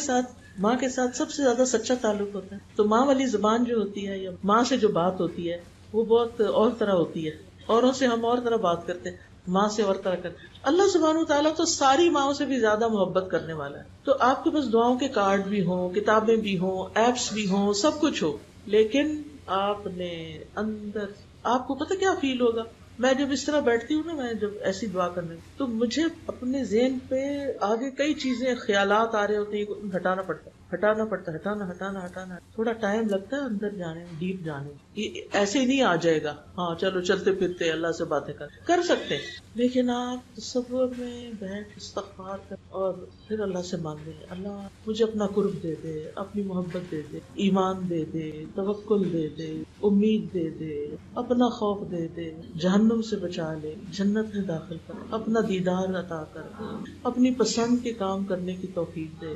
ساتھ سب سے زیادہ سچا تعلق ہوتا ہے. تو ماں والی زبان جو ہوتی ہے یا ماں سے جو بات ہوتی ہے وہ بہت اور طرح ہوتی ہے. اوروں سے ہم اور طرح بات کرتے ہیں، ماں سے اور طرح کرتے ہیں. اللہ سبحانہ وتعالیٰ تو ساری ماؤں سے بھی زیادہ محبت کرنے والا ہے. تو آپ کے پاس دعاؤں کے کارڈ بھی ہوں، کتابیں بھی ہوں، ایپس بھی ہوں، سب کچھ ہو، لیکن آپ نے اندر آپ کو پتہ کیا فیل ہوگا. میں جب اس طرح بیٹھتی ہوں نا، میں جب ایسی دعا کرنے تو مجھے اپنے ذہن پہ آگے کئی چیزیں خیالات آ رہے ہوتے ہیں، ہٹانا پڑتا ہٹانا تھوڑا ٹائم لگتا ہے اندر جانے میں، ڈیپ جانے میں. یہ ایسے ہی نہیں آ جائے گا. ہاں چلو چلتے پھرتے اللہ سے باتیں کر سکتے ہیں، لیکن آپ تصور میں بیٹھ استغفار کر اور پھر اللہ سے مانگے اللہ مجھے اپنا قرب دے دے، اپنی محبت دے دے، ایمان دے دے، توکل دے دے، امید دے دے، اپنا خوف دے دے، جہنم سے بچا لے، جنت میں داخل کر، اپنا دیدار عطا کر، اپنی پسند کے کام کرنے کی توفیق دے.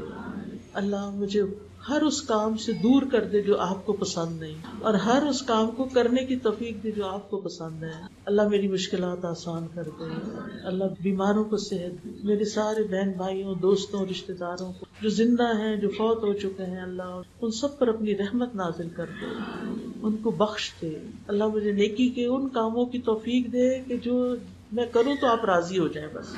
اللہ مجھے ہر اس کام سے دور کر دے جو آپ کو پسند نہیں، اور ہر اس کام کو کرنے کی توفیق دے جو آپ کو پسند ہے. اللہ میری مشکلات آسان کر دے. اللہ بیماروں کو صحت دے. میرے سارے بہن بھائیوں، دوستوں، رشتہ داروں کو جو زندہ ہیں، جو فوت ہو چکے ہیں، اللہ ان سب پر اپنی رحمت نازل کر دے، ان کو بخش دے. اللہ مجھے نیکی کے ان کاموں کی توفیق دے کہ جو میں کروں تو آپ راضی ہو جائیں. بس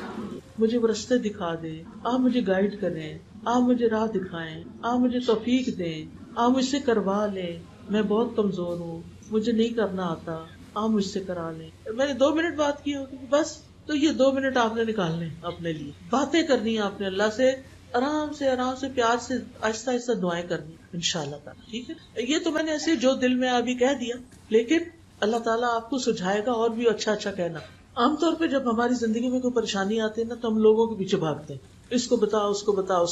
مجھے وہ رستے دکھا دے، آپ مجھے گائیڈ کریں، آپ مجھے راہ دکھائیں، آپ مجھے توفیق دیں، آپ مجھ سے کروا لیں. میں بہت کمزور ہوں، مجھے نہیں کرنا آتا، آپ مجھ سے کرا لیں. میں نے 2 منٹ بات کی ہوگی بس، تو یہ 2 منٹ آپ نے نکالنے اپنے لیے، باتیں کرنی ہیں آپ نے اللہ سے، آرام سے پیار سے آہستہ آہستہ دعائیں کرنی انشاءاللہ تعالیٰ. ٹھیک ہے، یہ تو میں نے ایسے جو دل میں ابھی کہہ دیا، لیکن اللہ تعالیٰ آپ کو سجھائے گا اور بھی اچھا کہنا. عام طور پہ جب ہماری زندگی میں کوئی پریشانی آتی ہے نا تو ہم لوگوں کے پیچھے بھاگتے ہیں، اس کو بتا اس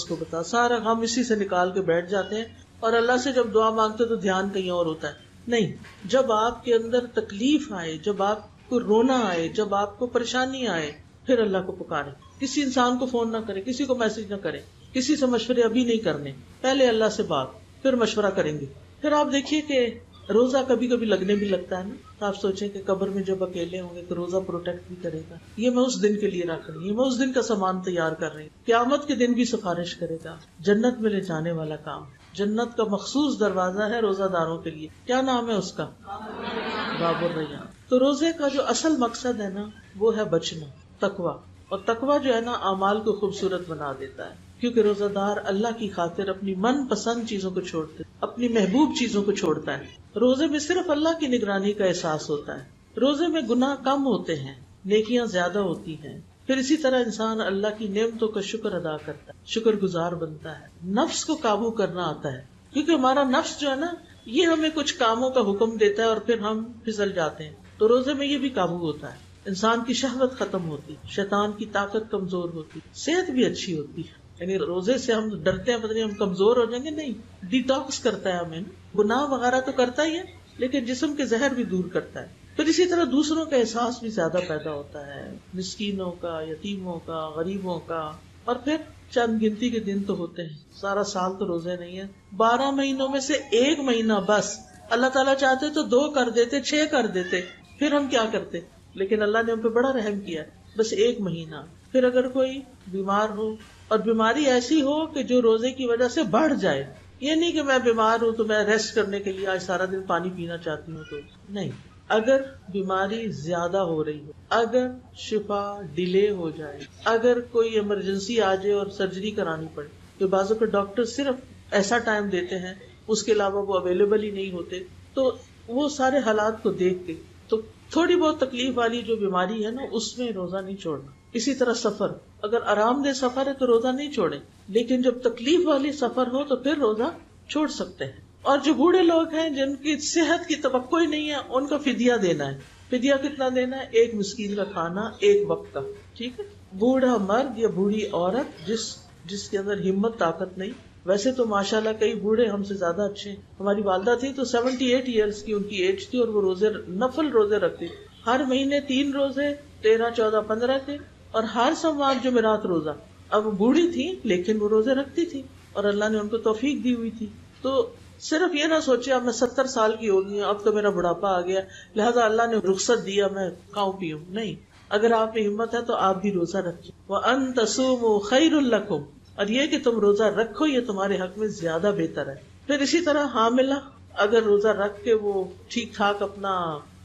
کو بتا، سارا ہم اسی سے نکال کے بیٹھ جاتے ہیں، اور اللہ سے جب دعا مانگتے تو دھیان کہیں اور ہوتا ہے. نہیں، جب آپ کے اندر تکلیف آئے، جب آپ کو رونا آئے، جب آپ کو پریشانی آئے، پھر اللہ کو پکارے. کسی انسان کو فون نہ کرے، کسی کو میسج نہ کرے، کسی سے مشورے ابھی نہیں کرنے، پہلے اللہ سے بات، پھر مشورہ کریں گے. پھر آپ دیکھیے کہ روزہ کبھی کبھی لگنے بھی لگتا ہے نا. آپ سوچیں کہ قبر میں جب اکیلے ہوں گے تو روزہ پروٹیکٹ بھی کرے گا، یہ میں اس دن کے لیے رکھ رہی ہوں، میں اس دن کا سامان تیار کر رہی ہوں، قیامت کے دن بھی سفارش کرے گا، جنت میں لے جانے والا کام. جنت کا مخصوص دروازہ ہے روزہ داروں کے لیے. کیا نام ہے اس کا؟ باب الریان. تو روزے کا جو اصل مقصد ہے نا وہ ہے بچنا، تقویٰ. اور تقویٰ جو ہے نا اعمال کو خوبصورت بنا دیتا ہے، کیونکہ روزہ دار اللہ کی خاطر اپنی من پسند چیزوں کو چھوڑتے، اپنی محبوب چیزوں کو چھوڑتا ہے. روزے میں صرف اللہ کی نگرانی کا احساس ہوتا ہے. روزے میں گناہ کم ہوتے ہیں، نیکیاں زیادہ ہوتی ہیں. پھر اسی طرح انسان اللہ کی نعمتوں کا شکر ادا کرتا ہے، شکر گزار بنتا ہے، نفس کو قابو کرنا آتا ہے. کیونکہ ہمارا نفس جو ہے نا یہ ہمیں کچھ کاموں کا حکم دیتا ہے اور پھر ہم پھسل جاتے ہیں. تو روزے میں یہ بھی قابو ہوتا ہے. انسان کی شہوت ختم ہوتی، شیطان کی طاقت کمزور ہوتی، صحت بھی اچھی ہوتی. یعنی روزے سے ہم ڈرتے ہیں پتہ نہیں ہم کمزور ہو جائیں گے، نہیں، ڈیٹاکس کرتا ہے ہمیں. گناہ وغیرہ تو کرتا ہی ہے لیکن جسم کے زہر بھی دور کرتا ہے. پھر اسی طرح دوسروں کا احساس بھی زیادہ پیدا ہوتا ہے، مسکینوں کا، یتیموں کا، غریبوں کا. اور پھر چند گنتی کے دن تو ہوتے ہیں، سارا سال تو روزے نہیں ہے. 12 مہینوں میں سے 1 مہینہ بس اللہ تعالیٰ چاہتے تو 2 کر دیتے، 6 کر دیتے، پھر ہم کیا کرتے. لیکن اللہ نے ہم پہ بڑا رحم کیا، بس 1 مہینہ. پھر اگر کوئی بیمار ہو اور بیماری ایسی ہو کہ جو روزے کی وجہ سے بڑھ جائے، یہ نہیں کہ میں بیمار ہوں تو میں ریسٹ کرنے کے لیے آج سارا دن پانی پینا چاہتی ہوں، تو نہیں. اگر بیماری زیادہ ہو رہی ہو، اگر شفا ڈیلے ہو جائے، اگر کوئی ایمرجنسی آ جائے اور سرجری کرانی پڑے، تو بعضوں کے ڈاکٹر صرف ایسا ٹائم دیتے ہیں، اس کے علاوہ وہ اویلیبل ہی نہیں ہوتے. تو وہ سارے حالات کو دیکھ کے تو تھوڑی بہت تکلیف والی جو بیماری ہے نا اس میں روزہ نہیں چھوڑنا. اسی طرح سفر، اگر آرام دہ سفر ہے تو روزہ نہیں چھوڑے، لیکن جب تکلیف والی سفر ہو تو پھر روزہ چھوڑ سکتے ہیں. اور جو بوڑھے لوگ ہیں جن کی صحت کی توقع ہی نہیں ہے، ان کا فدیہ دینا ہے. فدیہ کتنا دینا ہے؟ 1 مسکین کا کھانا 1 وقت کا. ٹھیک ہے. بوڑھا مرد یا بوڑھی عورت جس کے اندر ہمت طاقت نہیں. ویسے تو ماشاءاللہ کئی بوڑھے ہم سے زیادہ اچھے ہیں. ہماری والدہ تھی تو 78 ایئرس کی ان کی ایج تھی اور وہ نفل روزے رکھتی. ہر مہینے 3 روزے، 13، 14، 15 کے، اور ہر سوموار جمعرات روزہ. اب وہ بوڑھی تھی لیکن وہ روزے رکھتی تھی اور اللہ نے ان کو توفیق دی ہوئی تھی. تو صرف یہ نہ سوچے اب میں 70 سال کی ہو گئی ہوں، اب تو میرا بڑھاپا آ گیا لہذا اللہ نے رخصت دیا میں کھاؤں پیوں. نہیں، اگر آپ میں ہمت ہے تو آپ بھی روزہ رکھیں. وَأَن تَصُومُوا خَيْرٌ لَكُمْ، اور یہ کہ تم روزہ رکھو یہ تمہارے حق میں زیادہ بہتر ہے. پھر اسی طرح حاملہ اگر روزہ رکھ کے وہ ٹھیک ٹھاک اپنا،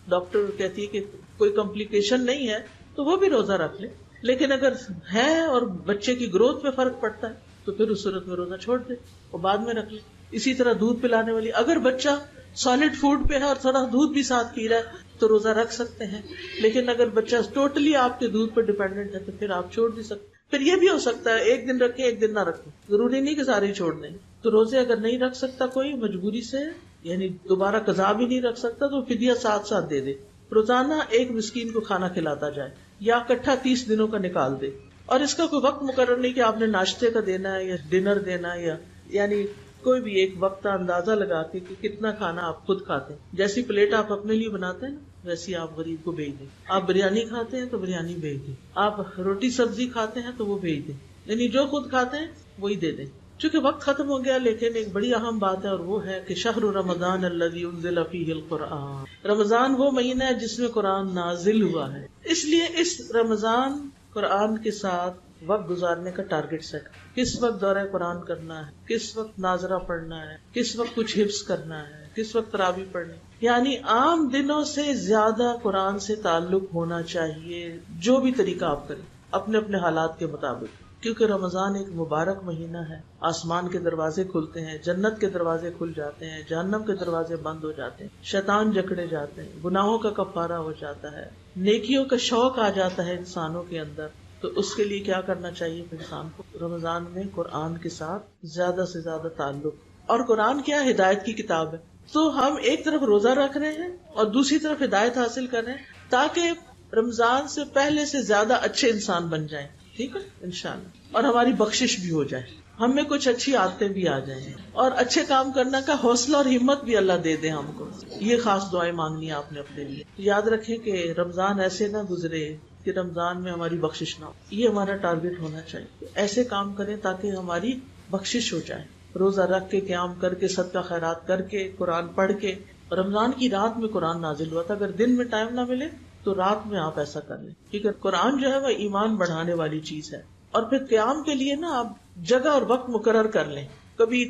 ڈاکٹر کہتی ہے کہ کوئی کمپلیکیشن نہیں ہے تو وہ بھی روزہ رکھ لے. لیکن اگر ہے اور بچے کی گروتھ میں فرق پڑتا ہے تو پھر اس صورت میں روزہ چھوڑ دے اور بعد میں رکھ لے. اسی طرح دودھ پلانے والی، اگر بچہ سالڈ فوڈ پہ ہے اور تھوڑا دودھ بھی ساتھ پی رہا ہے تو روزہ رکھ سکتے ہیں. لیکن اگر بچہ ٹوٹلی آپ کے دودھ پر ڈیپینڈنٹ ہے تو پھر آپ چھوڑ بھی سکتے. پھر یہ بھی ہو سکتا ہے 1 دن رکھے 1 دن نہ رکھے، ضروری نہیں کہ سارے چھوڑ دیں. تو روزے اگر نہیں رکھ سکتا کوئی مجبوری سے، یعنی دوبارہ قضا بھی نہیں رکھ سکتا تو فدیہ ساتھ ساتھ دے دے. روزانہ 1 مسکین کو کھانا کھلاتا جائے یا اکٹھا 30 دنوں کا نکال دے. اور اس کا کوئی وقت مقرر نہیں کہ آپ نے ناشتے کا دینا ہے یا ڈنر دینا ہے، یعنی کوئی بھی ایک وقت کا اندازہ لگا کے کہ کتنا کھانا آپ خود کھاتے ہیں. جیسی پلیٹ آپ اپنے لیے بناتے ہیں نا ویسی آپ غریب کو بھیج دیں. آپ بریانی کھاتے ہیں تو بریانی بھیج دیں، آپ روٹی سبزی کھاتے ہیں تو وہ بھیج دیں، یعنی جو خود کھاتے ہیں وہی دے دیں. چونکہ وقت ختم ہو گیا لیکن ایک بڑی اہم بات ہے اور وہ ہے کہ شہر رمضان الذی انزل فیہ القرآن، رمضان وہ مہینہ ہے جس میں قرآن نازل ہوا ہے. اس لیے اس رمضان قرآن کے ساتھ وقت گزارنے کا ٹارگٹ سیٹ، کس وقت دورہ قرآن کرنا ہے، کس وقت ناظرہ پڑھنا ہے، کس وقت کچھ حفظ کرنا ہے، کس وقت تراویح پڑھنی. یعنی عام دنوں سے زیادہ قرآن سے تعلق ہونا چاہیے، جو بھی طریقہ آپ کریں اپنے اپنے حالات کے مطابق. کیونکہ رمضان ایک مبارک مہینہ ہے، آسمان کے دروازے کھلتے ہیں، جنت کے دروازے کھل جاتے ہیں، جہنم کے دروازے بند ہو جاتے ہیں، شیطان جکڑے جاتے ہیں، گناہوں کا کفارہ ہو جاتا ہے، نیکیوں کا شوق آ جاتا ہے انسانوں کے اندر. تو اس کے لیے کیا کرنا چاہیے انسان کو؟ رمضان میں قرآن کے ساتھ زیادہ سے زیادہ تعلق. اور قرآن کیا ہدایت کی کتاب ہے، تو ہم ایک طرف روزہ رکھ رہے ہیں اور دوسری طرف ہدایت حاصل کر رہے ہیں تاکہ رمضان سے پہلے سے زیادہ اچھے انسان بن جائیں. ٹھیک ہے انشاءاللہ، اور ہماری بخشش بھی ہو جائے، ہم میں کچھ اچھی عادتیں بھی آ جائیں اور اچھے کام کرنے کا حوصلہ اور ہمت بھی اللہ دے دے ہم کو. یہ خاص دعائیں مانگنی ہے آپ نے اپنے لیے. یاد رکھیں کہ رمضان ایسے نہ گزرے کہ رمضان میں ہماری بخشش نہ ہو. یہ ہمارا ٹارگٹ ہونا چاہیے، ایسے کام کریں تاکہ ہماری بخشش ہو جائے. روزہ رکھ کے، قیام کر کے، صدقہ خیرات کر کے، قرآن پڑھ کے. رمضان کی رات میں قرآن نازل ہوا تھا، اگر دن میں ٹائم نہ ملے تو رات میں آپ ایسا کر لیں، کیونکہ قرآن جو ہے وہ ایمان بڑھانے والی چیز ہے. اور پھر قیام کے لیے نا آپ جگہ اور وقت مقرر کر لیں. کبھی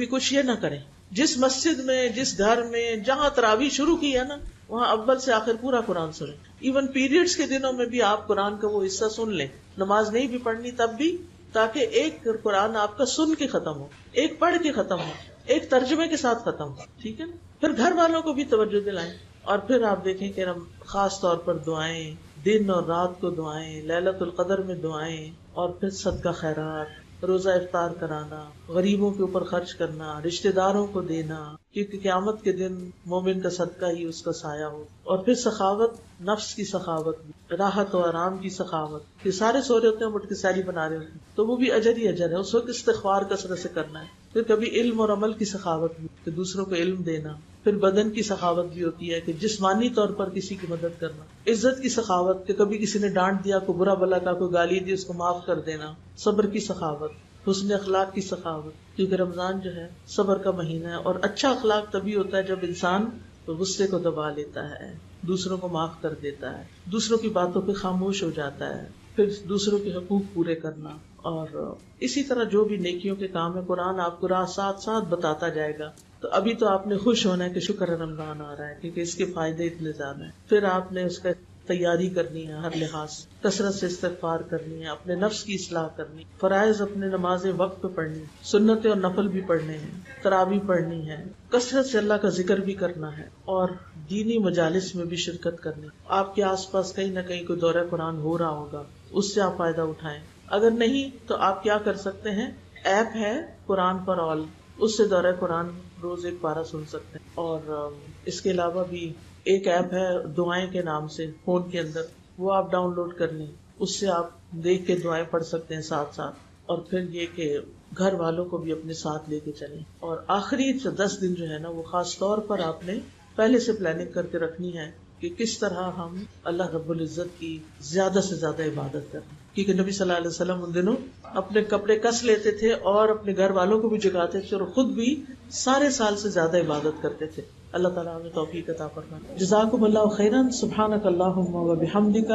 کچھ یہ نہ کریں. جس مسجد میں، جس گھر میں جہاں تراویح شروع کی ہے نا، وہاں اول سے آخر پورا قرآن سنیں. ایون پیریڈز کے دنوں میں بھی آپ قرآن کا وہ حصہ سن لیں، نماز نہیں بھی پڑھنی تب بھی، تاکہ ایک قرآن آپ کا سن کے ختم ہو، ایک پڑھ کے ختم ہو، ایک ترجمے کے ساتھ ختم ہو. ٹھیک ہے نا؟ پھر گھر والوں کو بھی توجہ دلائیں. اور پھر آپ دیکھیں کہ خاص طور پر دعائیں، دن اور رات کو دعائیں، لیلۃ القدر میں دعائیں، اور پھر صدقہ خیرات، روزہ افطار کرانا، غریبوں کے اوپر خرچ کرنا، رشتہ داروں کو دینا، کیونکہ قیامت کے دن مومن کا صدقہ ہی اس کا سایہ ہو. اور پھر سخاوت، نفس کی سخاوت، راحت و آرام کی سخاوت. یہ سارے سو رہے ہوتے ہیں، اٹھ کے سحری بنا رہے ہوتے ہیں، تو وہ بھی اجر ہی اجر ہے. اس وقت استغفار کثرت سے کرنا ہے. پھر کبھی علم اور عمل کی سخاوت بھی، کہ دوسروں کو علم دینا. پھر بدن کی سخاوت بھی ہوتی ہے کہ جسمانی طور پر کسی کی مدد کرنا. عزت کی سخاوت کہ کبھی کسی نے ڈانٹ دیا، کوئی برا بلا کا، کوئی گالی دی، اس کو معاف کر دینا. صبر کی سخاوت، حسن اخلاق کی سخاوت، کیونکہ رمضان جو ہے صبر کا مہینہ ہے. اور اچھا اخلاق تبھی ہوتا ہے جب انسان غصے کو دبا لیتا ہے، دوسروں کو معاف کر دیتا ہے، دوسروں کی باتوں پہ خاموش ہو جاتا ہے. پھر دوسروں کے حقوق پورے کرنا. اور اسی طرح جو بھی نیکیوں کے کام ہے، قرآن آپ کو راہ ساتھ ساتھ بتاتا جائے گا. تو ابھی تو آپ نے خوش ہونا ہے کہ شکر ہے رمضان آ رہا ہے، کیونکہ اس کے فائدے اتنے زیادہ ہیں. پھر آپ نے اس کا تیاری کرنی ہے، ہر لحاظ کثرت سے استغفار کرنی ہے، اپنے نفس کی اصلاح کرنی، فرائض اپنے نمازیں وقت پہ پڑھنی، سنتیں اور نفل بھی پڑھنے ہیں، تراویح پڑھنی ہے، کثرت سے اللہ کا ذکر بھی کرنا ہے، اور دینی مجالس میں بھی شرکت کرنی. آپ کے آس پاس کہیں نہ کہیں کوئی دورہ قرآن ہو رہا ہوگا، اس سے آپ فائدہ اٹھائیں. اگر نہیں تو آپ کیا کر سکتے ہیں، ایپ ہے قرآن پر آل، اس سے دورہ قرآن روز ایک پارہ سن سکتے ہیں. اور اس کے علاوہ بھی ایک ایپ ہے دعائیں کے نام سے فون کے اندر، وہ آپ ڈاؤن لوڈ کر لیں، اس سے آپ دیکھ کے دعائیں پڑھ سکتے ہیں ساتھ ساتھ. اور پھر یہ کہ گھر والوں کو بھی اپنے ساتھ لے کے چلیں. اور آخری 10 دن جو ہے نا، وہ خاص طور پر آپ نے پہلے سے پلاننگ کر کے رکھنی ہے کہ کس طرح ہم اللہ رب العزت کی زیادہ سے زیادہ عبادت کریں. کیونکہ نبی صلی اللہ علیہ وسلم ان دنوں اپنے کپڑے کس لیتے تھے اور اپنے گھر والوں کو بھی جگاتے تھے، اور خود بھی سارے سال سے زیادہ عبادت کرتے تھے. اللہ تعالیٰ ہمیں توفیق عطا فرمائے. جزاکم اللہ خیرا. سبحانک اللہم و بحمدک،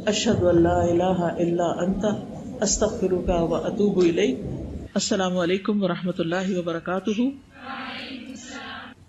اشہد ان لا الہ الا انت، استغفرک و اتوب الیک. السلام علیکم و رحمۃ اللہ وبرکاتہ.